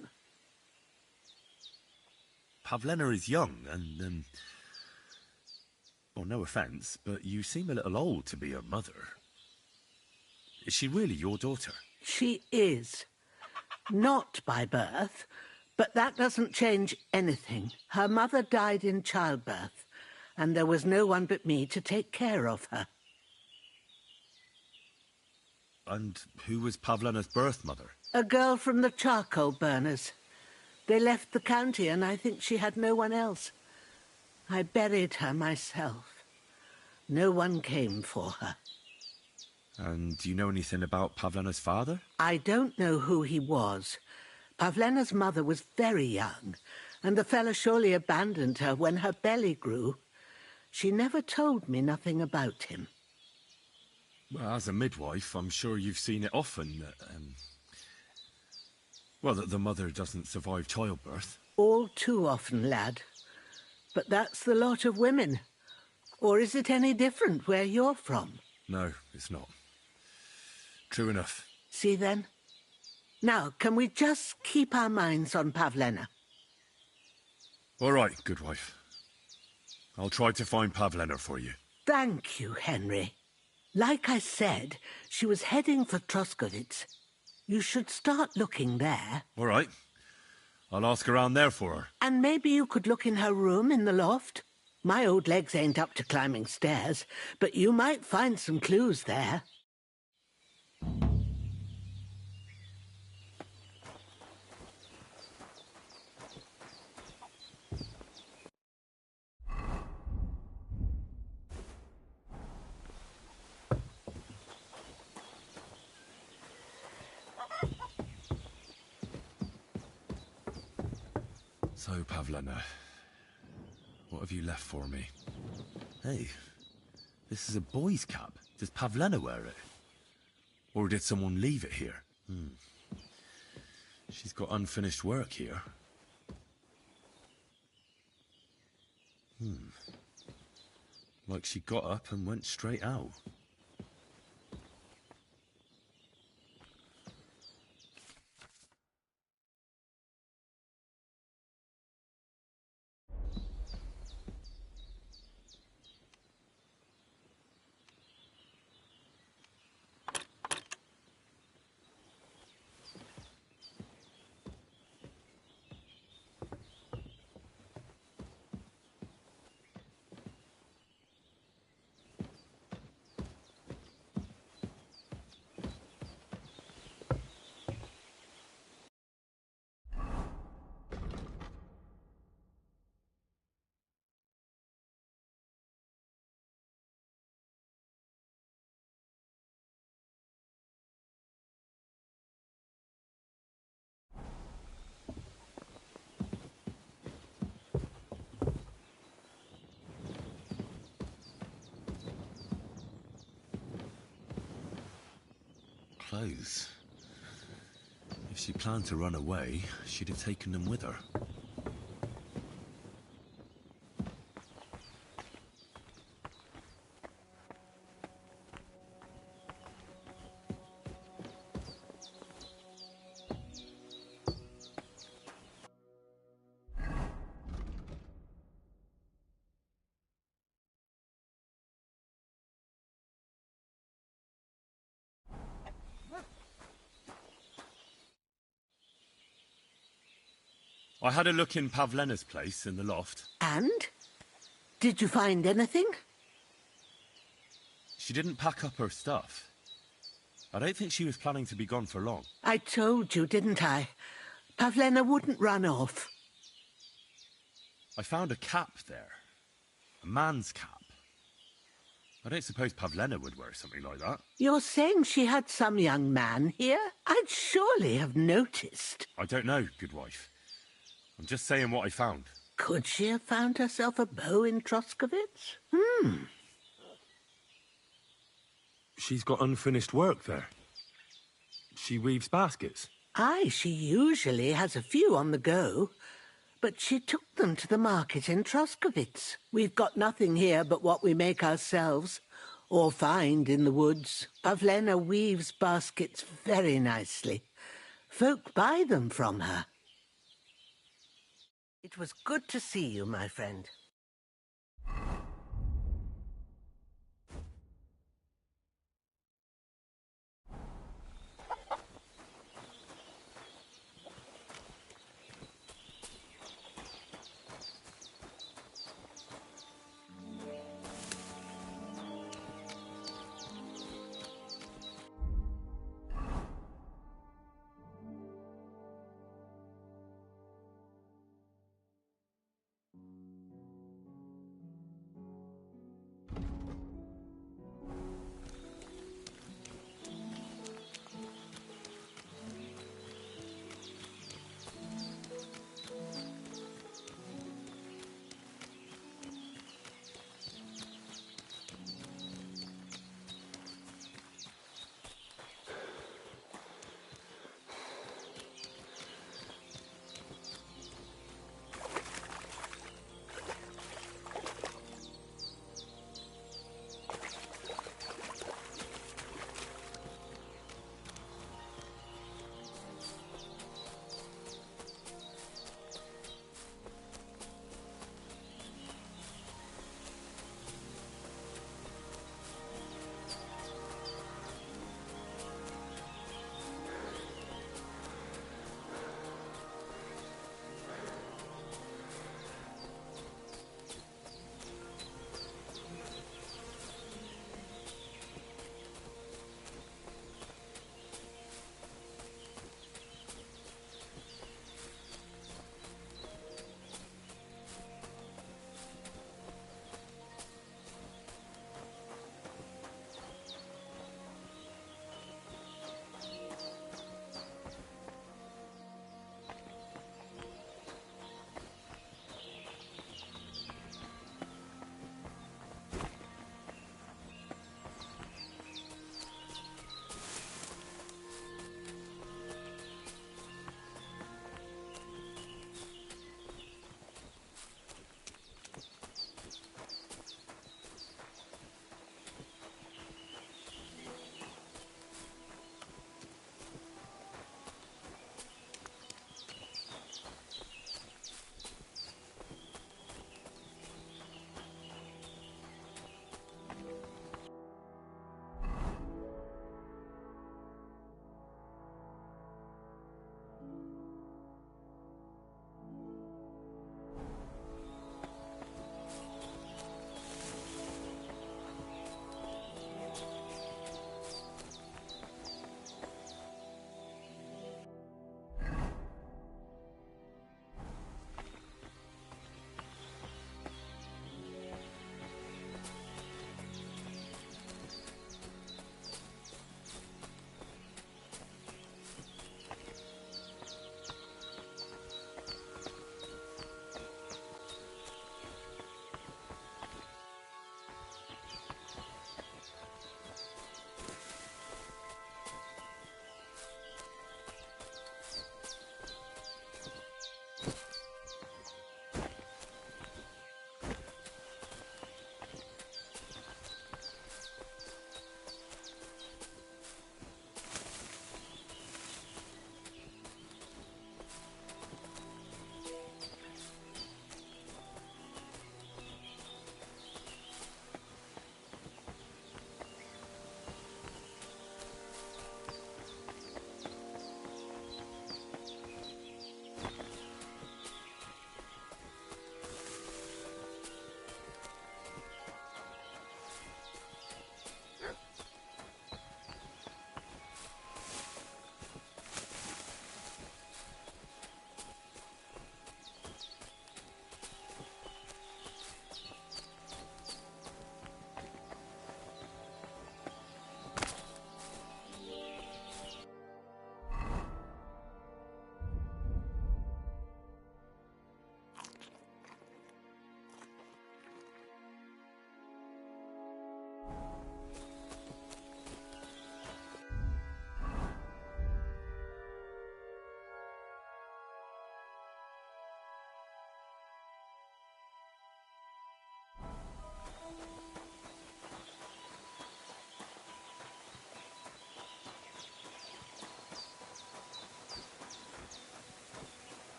Pavlena is young and, well, no offence, but you seem a little old to be her mother. Is she really your daughter? She is. Not by birth, but that doesn't change anything. Her mother died in childbirth, and there was no one but me to take care of her. And who was Pavlena's birth mother? A girl from the charcoal burners. They left the county, and I think she had no one else. I buried her myself. No one came for her. And do you know anything about Pavlena's father? I don't know who he was. Pavlena's mother was very young, and the fella surely abandoned her when her belly grew. She never told me nothing about him. Well, as a midwife, I'm sure you've seen it often that, that the mother doesn't survive childbirth. All too often, lad. But that's the lot of women. Or is it any different where you're from? No, it's not. True enough. See then? Now, can we just keep our minds on Pavlena? All right, good wife. I'll try to find Pavlena for you. Thank you, Henry. Like I said, she was heading for Troskovitz. You should start looking there. All right. I'll ask around there for her. And maybe you could look in her room in the loft. My old legs ain't up to climbing stairs, but you might find some clues there. So, Pavlena, what have you left for me? Hey, this is a boy's cap. Does Pavlena wear it? Or did someone leave it here? She's got unfinished work here. Like she got up and went straight out. Clothes. If she planned to run away, she'd have taken them with her. I had a look in Pavlena's place in the loft. And? Did you find anything? She didn't pack up her stuff. I don't think she was planning to be gone for long. I told you, didn't I? Pavlena wouldn't run off. I found a cap there. A man's cap. I don't suppose Pavlena would wear something like that. You're saying she had some young man here? I'd surely have noticed. I don't know, good wife. I'm just saying what I found. Could she have found herself a beau in Troskovitz? She's got unfinished work there. She weaves baskets. Aye, she usually has a few on the go. But she took them to the market in Troskovitz. We've got nothing here but what we make ourselves, or find in the woods. Pavlena weaves baskets very nicely. Folk buy them from her. It was good to see you, my friend.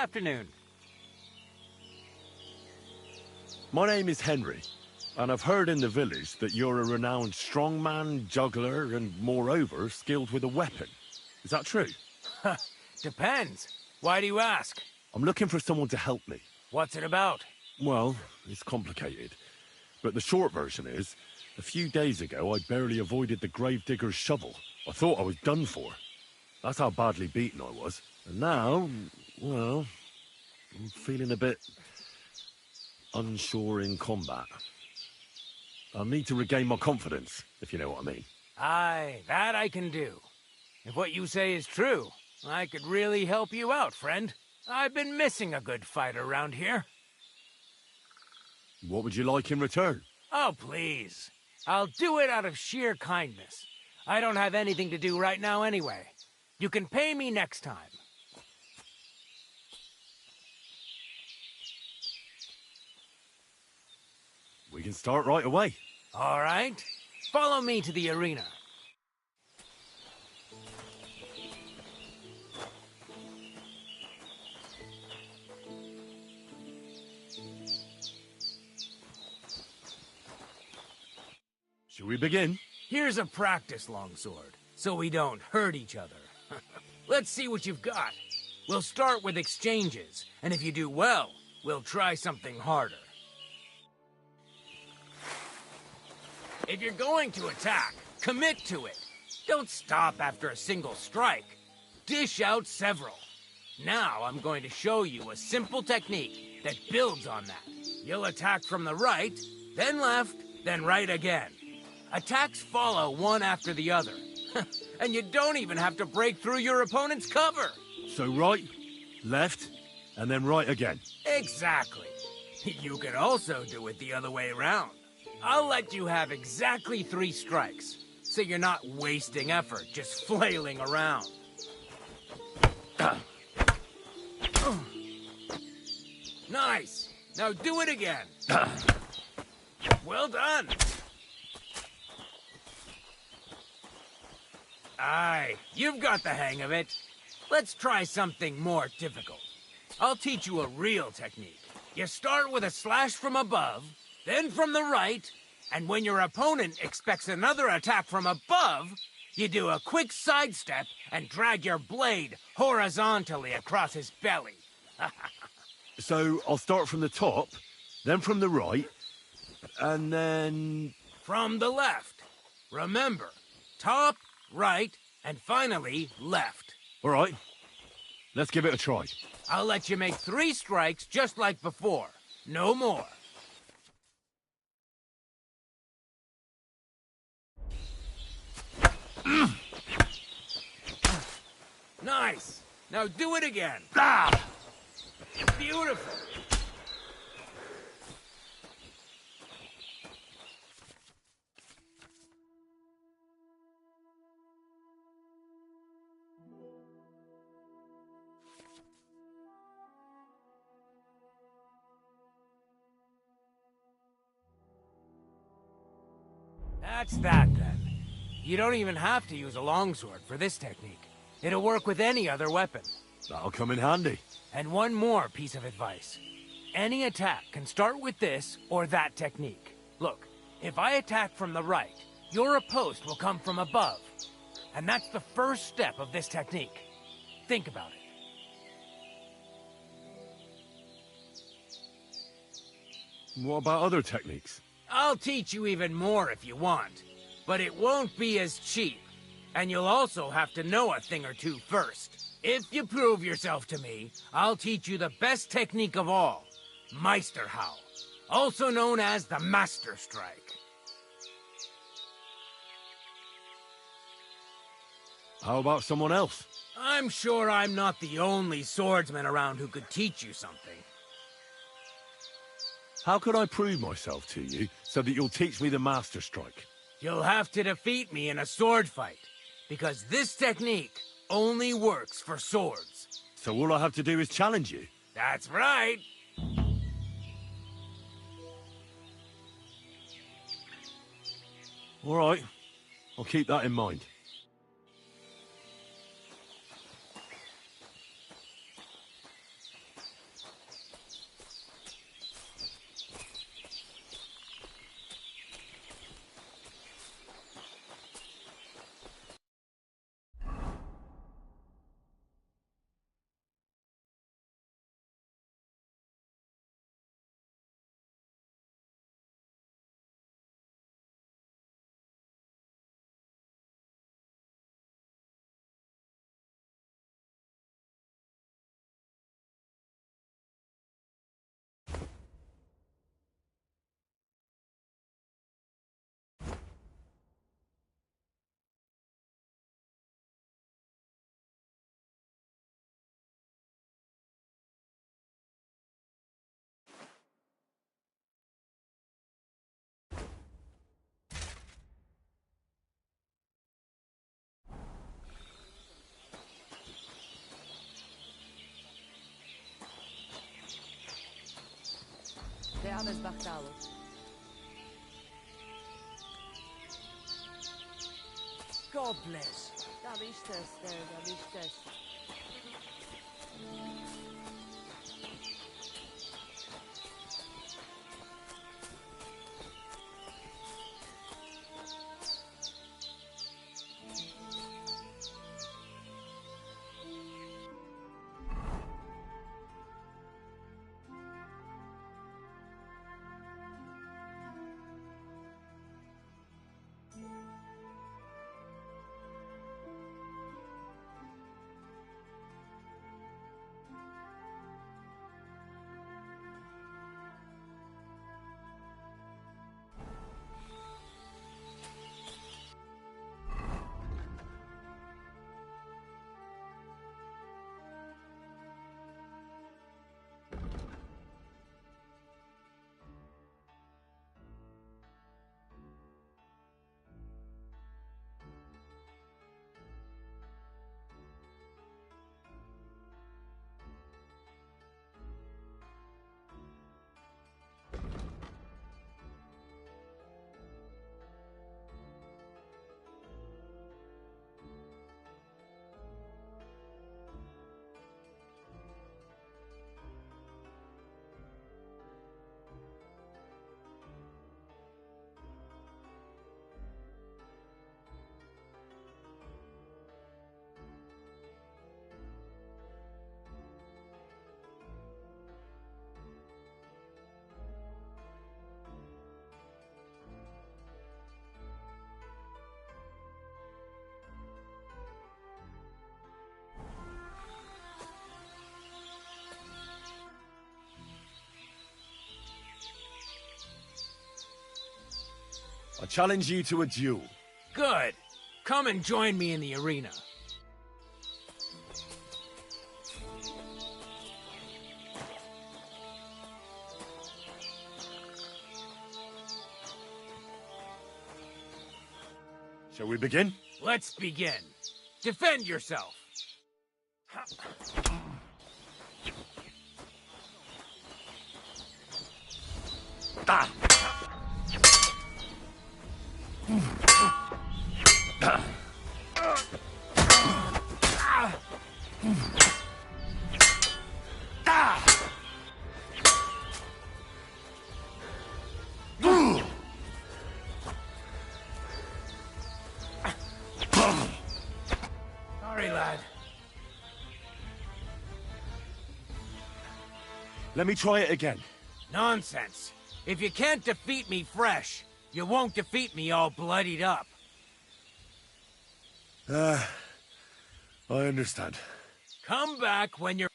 afternoon. My name is Henry, and I've heard in the village that you're a renowned strongman, juggler, and moreover, skilled with a weapon. Is that true? Depends. Why do you ask? I'm looking for someone to help me. What's it about? Well, it's complicated. But the short version is, a few days ago I barely avoided the gravedigger's shovel. I thought I was done for. That's how badly beaten I was. And now, well, I'm feeling a bit unsure in combat. I'll need to regain my confidence, if you know what I mean. Aye, that I can do. If what you say is true, I could really help you out, friend. I've been missing a good fighter around here. What would you like in return? Oh, please. I'll do it out of sheer kindness. I don't have anything to do right now anyway. You can pay me next time. We can start right away. All right. Follow me to the arena. Shall we begin? Here's a practice longsword, so we don't hurt each other. Let's see what you've got. We'll start with exchanges, and if you do well, we'll try something harder. If you're going to attack, commit to it. Don't stop after a single strike. Dish out several. Now I'm going to show you a simple technique that builds on that. You'll attack from the right, then left, then right again. Attacks follow one after the other. And you don't even have to break through your opponent's cover. So right, left, and then right again. Exactly. You can also do it the other way around. I'll let you have exactly 3 strikes, so you're not wasting effort just flailing around. Nice. Now do it again. Well done. Aye, you've got the hang of it. Let's try something more difficult. I'll teach you a real technique. You start with a slash from above, then from the right, and when your opponent expects another attack from above, you do a quick sidestep and drag your blade horizontally across his belly. So I'll start from the top, then from the right, and then... From the left. Remember, top, right, and finally, left. All right, let's give it a try. I'll let you make 3 strikes just like before. No more. Nice. Now do it again. Ah! Beautiful. That's that, then. You don't even have to use a longsword for this technique. It'll work with any other weapon. That'll come in handy. And one more piece of advice. Any attack can start with this or that technique. Look, if I attack from the right, your riposte will come from above. And that's the first step of this technique. Think about it. What about other techniques? I'll teach you even more if you want, but it won't be as cheap. And you'll also have to know a thing or two first. If you prove yourself to me, I'll teach you the best technique of all, Meisterhowl, also known as the Master Strike. How about someone else? I'm sure I'm not the only swordsman around who could teach you something. How could I prove myself to you so that you'll teach me the Master Strike? You'll have to defeat me in a sword fight, because this technique only works for swords. So all I have to do is challenge you? That's right. All right. I'll keep that in mind. God bless. I challenge you to a duel. Good. Come and join me in the arena. Shall we begin? Let's begin. Defend yourself. Ah. Sorry, lad. Let me try it again. Nonsense. If you can't defeat me fresh, you won't defeat me all bloodied up. I understand. Come back when you're...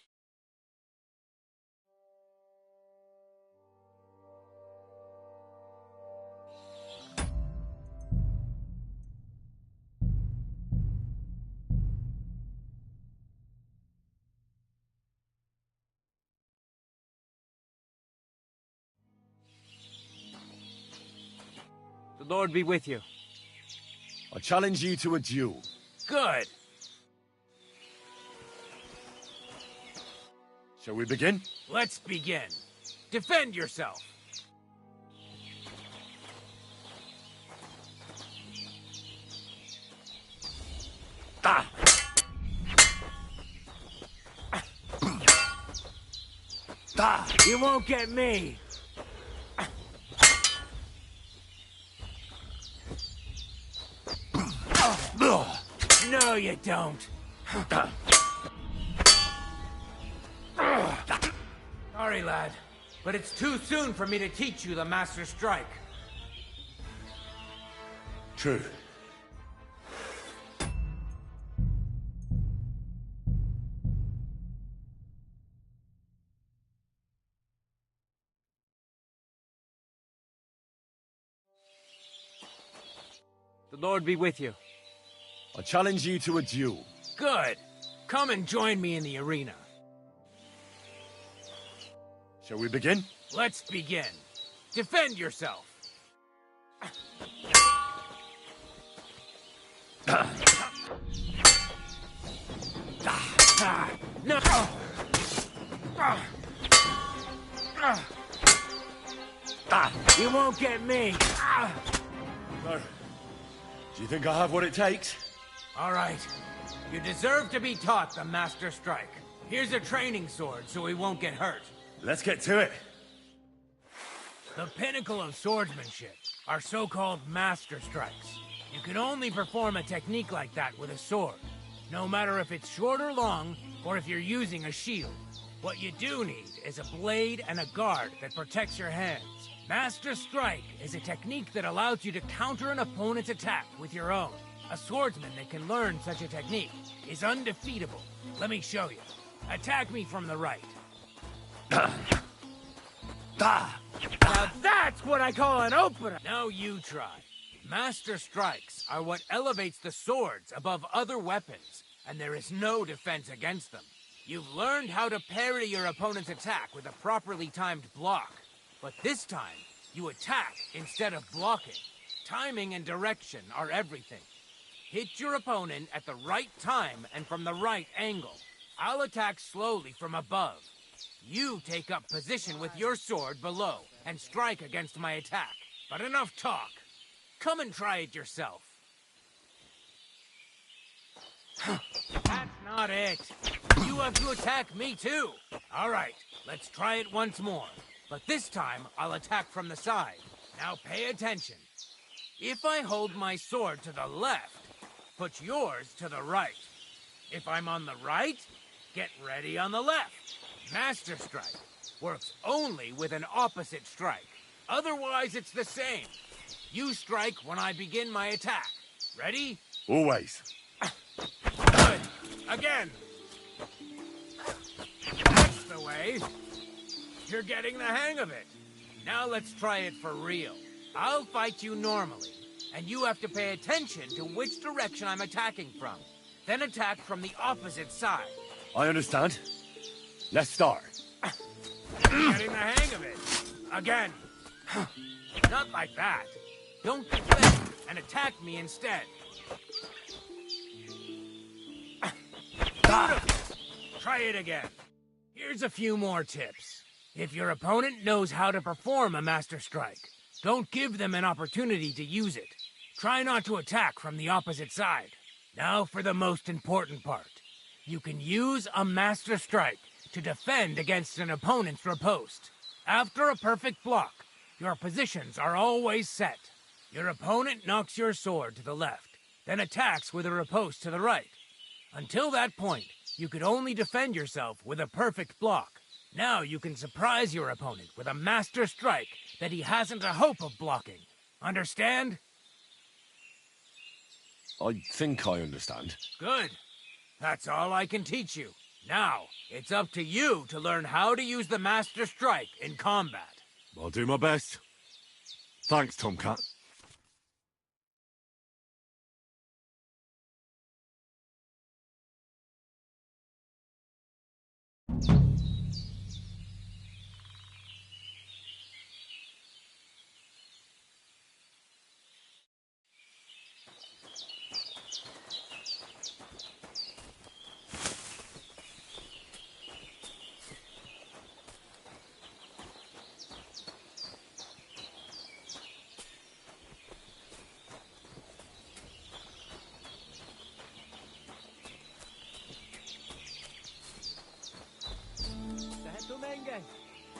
The Lord be with you. I challenge you to a duel. Good. Shall we begin? Let's begin. Defend yourself. Ah. Ah. You won't get me. No, you don't. Sorry, lad, but it's too soon for me to teach you the Master Strike. True. The Lord be with you. I challenge you to a duel. Good. Come and join me in the arena. Shall we begin? Let's begin. Defend yourself. No! You won't get me. So, do you think I have what it takes? All right. You deserve to be taught the Master Strike. Here's a training sword so he won't get hurt. Let's get to it. The pinnacle of swordsmanship are so-called Master Strikes. You can only perform a technique like that with a sword, no matter if it's short or long, or if you're using a shield. What you do need is a blade and a guard that protects your hands. Master Strike is a technique that allows you to counter an opponent's attack with your own. A swordsman that can learn such a technique is undefeatable. Let me show you. Attack me from the right. Now that's what I call an opener! Now you try. Master Strikes are what elevates the swords above other weapons, and there is no defense against them. You've learned how to parry your opponent's attack with a properly timed block. But this time, you attack instead of blocking. Timing and direction are everything. Hit your opponent at the right time and from the right angle. I'll attack slowly from above. You take up position with your sword below and strike against my attack. But enough talk. Come and try it yourself. That's not it. You have to attack me too. All right, let's try it once more. But this time, I'll attack from the side. Now pay attention. If I hold my sword to the left, put yours to the right. If I'm on the right, get ready on the left. Master Strike works only with an opposite strike. Otherwise, it's the same. You strike when I begin my attack. Ready? Always. Good. Again. That's the way. You're getting the hang of it. Now let's try it for real. I'll fight you normally, and you have to pay attention to which direction I'm attacking from. Then attack from the opposite side. I understand. Let's start. You're getting the hang of it. Again. Not like that. Don't defend and attack me instead. Beautiful. Try it again. Here's a few more tips. If your opponent knows how to perform a Master Strike, don't give them an opportunity to use it. Try not to attack from the opposite side. Now for the most important part. You can use a Master Strike to defend against an opponent's riposte. After a perfect block, your positions are always set. Your opponent knocks your sword to the left, then attacks with a riposte to the right. Until that point, you could only defend yourself with a perfect block. Now you can surprise your opponent with a Master Strike that he hasn't a hope of blocking. Understand? I think I understand. Good. That's all I can teach you. Now, it's up to you to learn how to use the Master Strike in combat. I'll do my best. Thanks, Tomcat.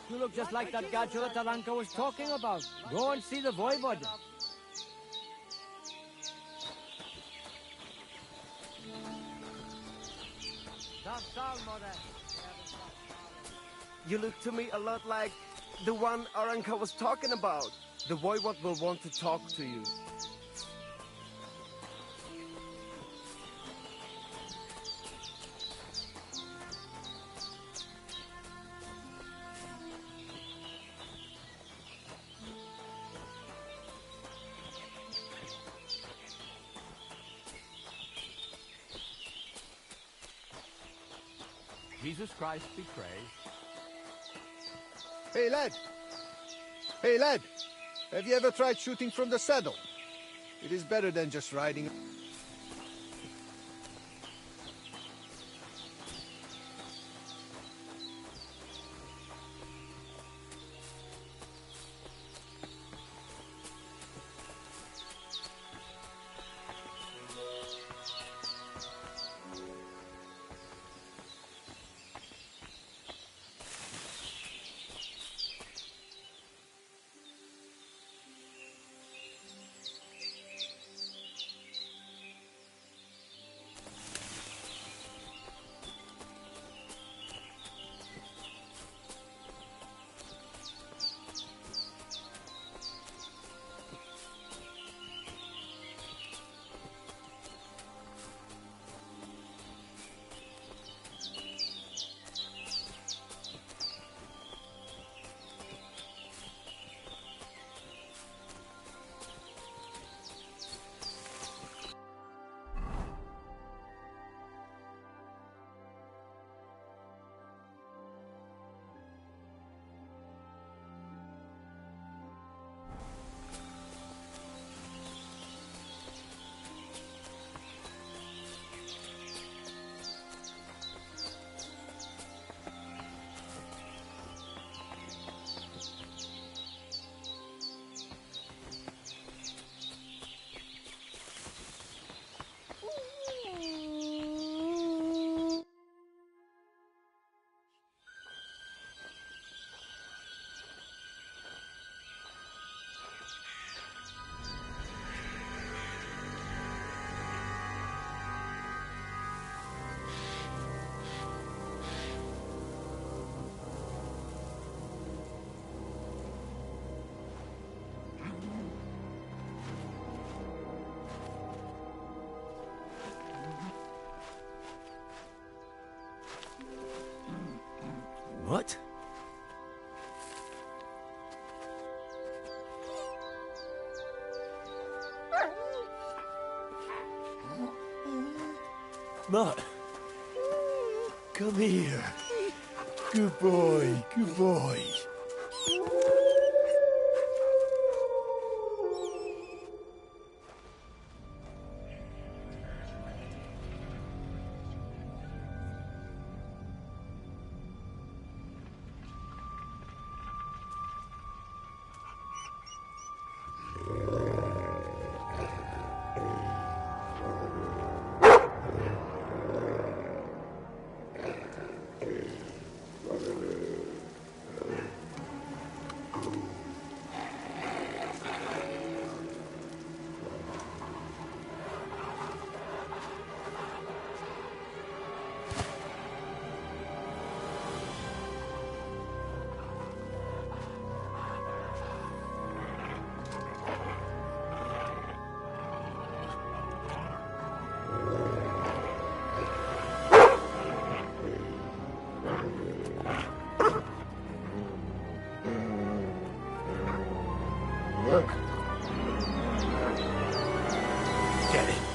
You look just like that gadget that Taranka was talking about. Go and see the Voivod. You look to me a lot like the one Aranka was talking about. The Voivod will want to talk to you. Jesus Christ be praised. Hey, lad! Hey, lad! Have you ever tried shooting from the saddle? It is better than just riding. What? Mutt, come here. Good boy, good boy. Get it.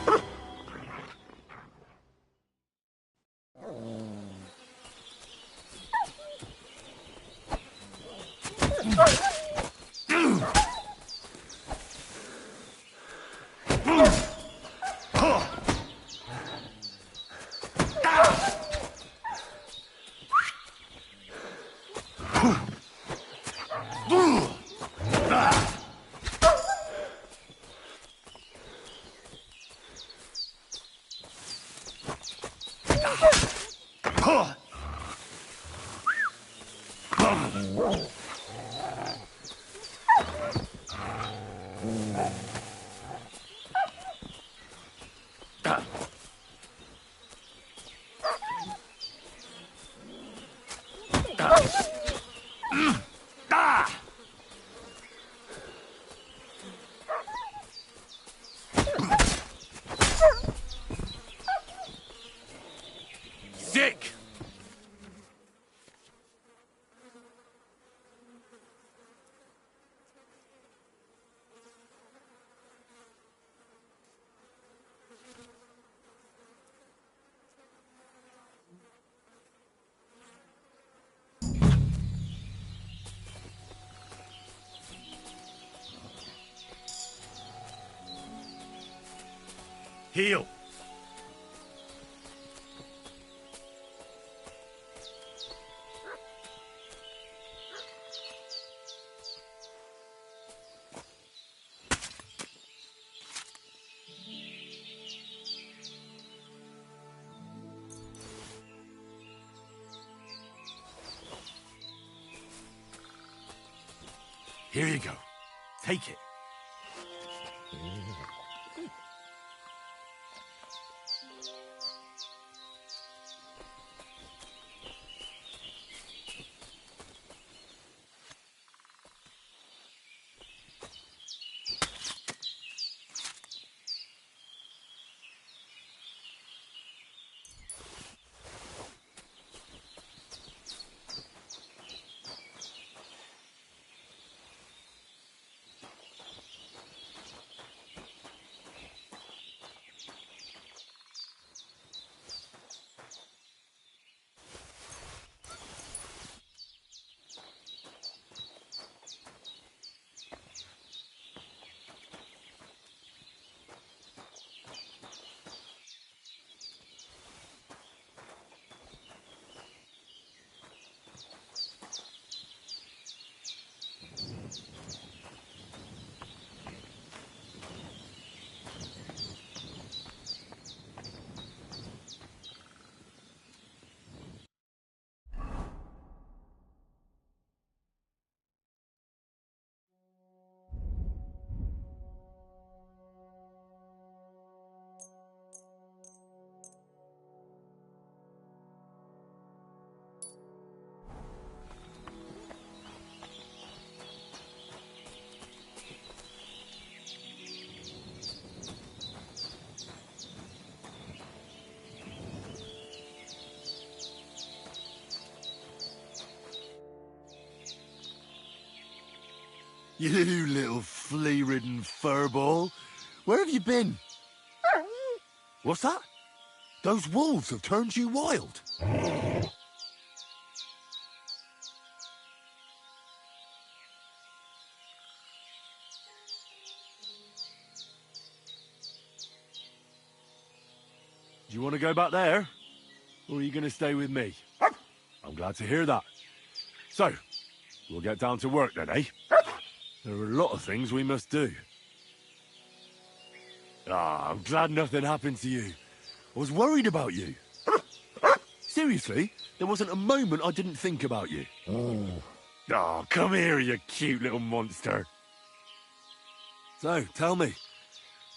Sick! Heal! Here you go. Take it. You little flea-ridden furball. Where have you been? What's that? Those wolves have turned you wild. Do you want to go back there? Or are you going to stay with me? I'm glad to hear that. So, we'll get down to work then, eh? There are a lot of things we must do. Ah, I'm glad nothing happened to you. I was worried about you. Seriously, there wasn't a moment I didn't think about you. Oh, come here, you cute little monster. So, tell me,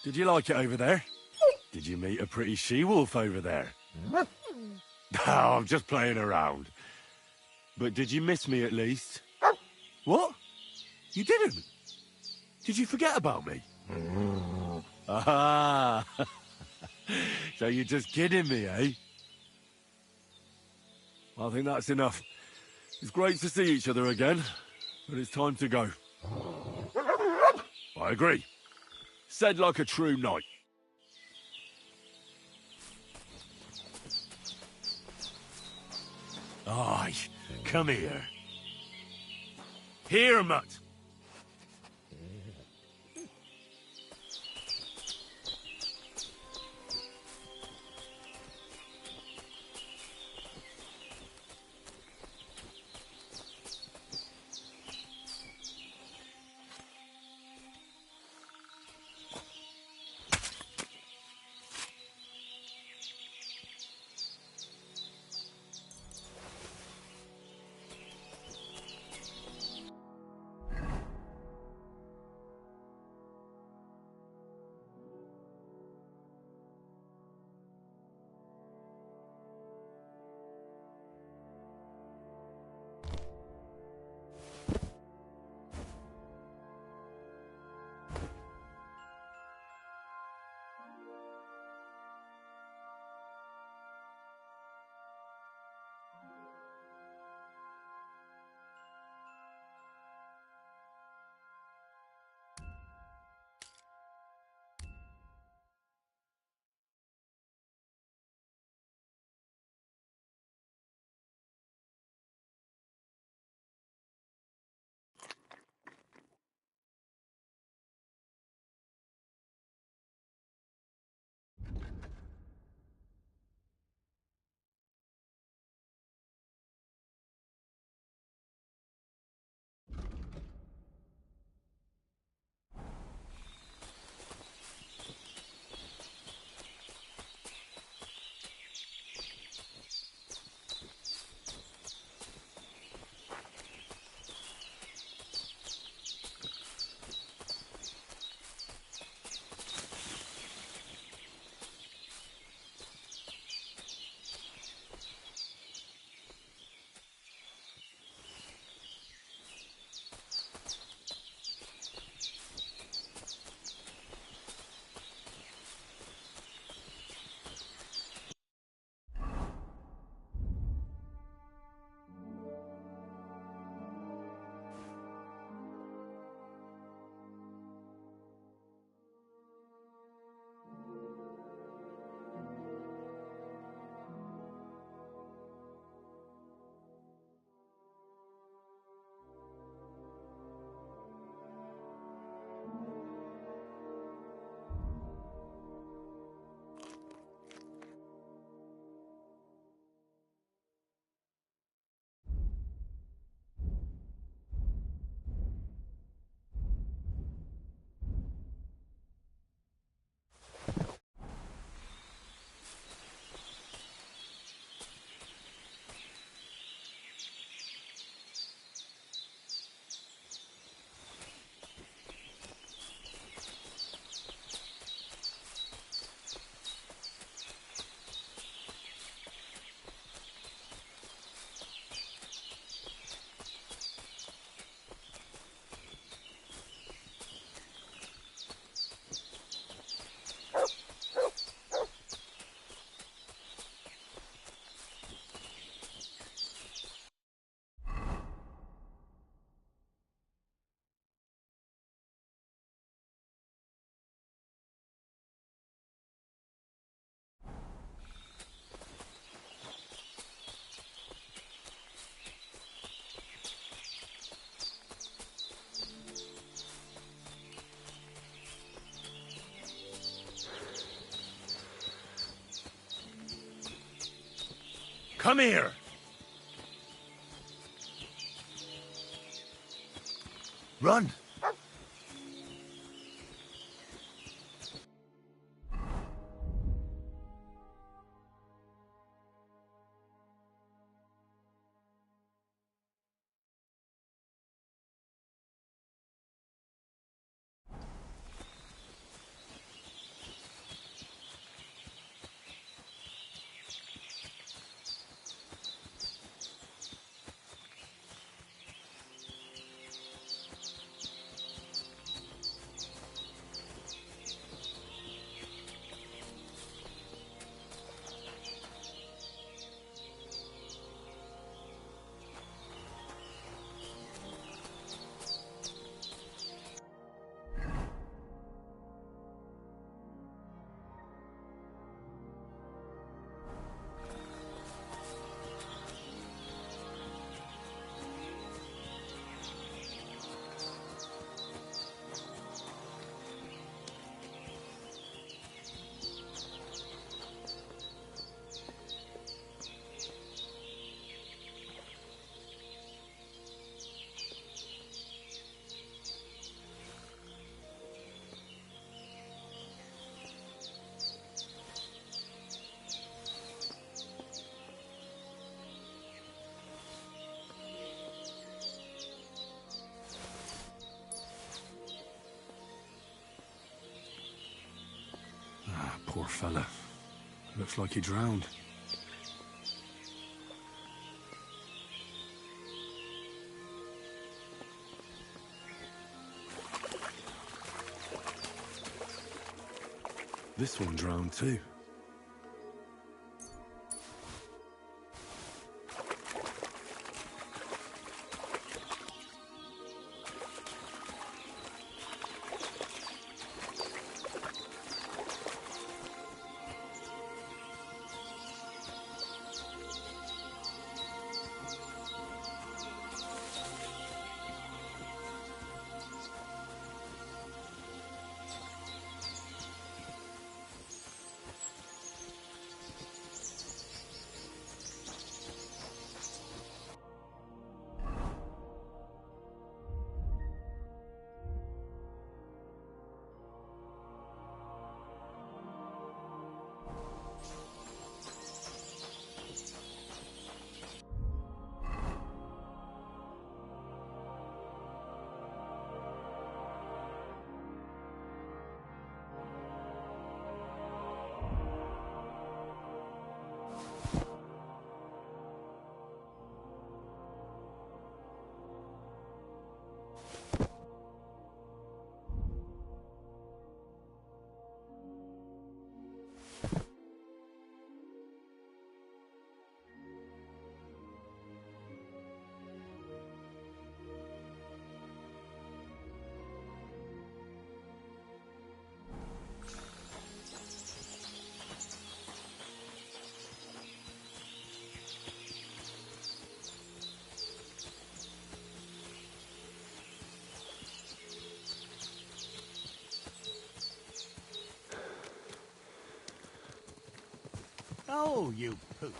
did you like it over there? Did you meet a pretty she-wolf over there? Oh, I'm just playing around. But did you miss me at least? What? You didn't? Did you forget about me? Ah, so you're just kidding me, eh? I think that's enough. It's great to see each other again, but it's time to go. I agree. Said like a true knight. Aye, come here. Here, Mutt. Come here! Run! Poor fella. Looks like he drowned. This one drowned too. Oh, you poot.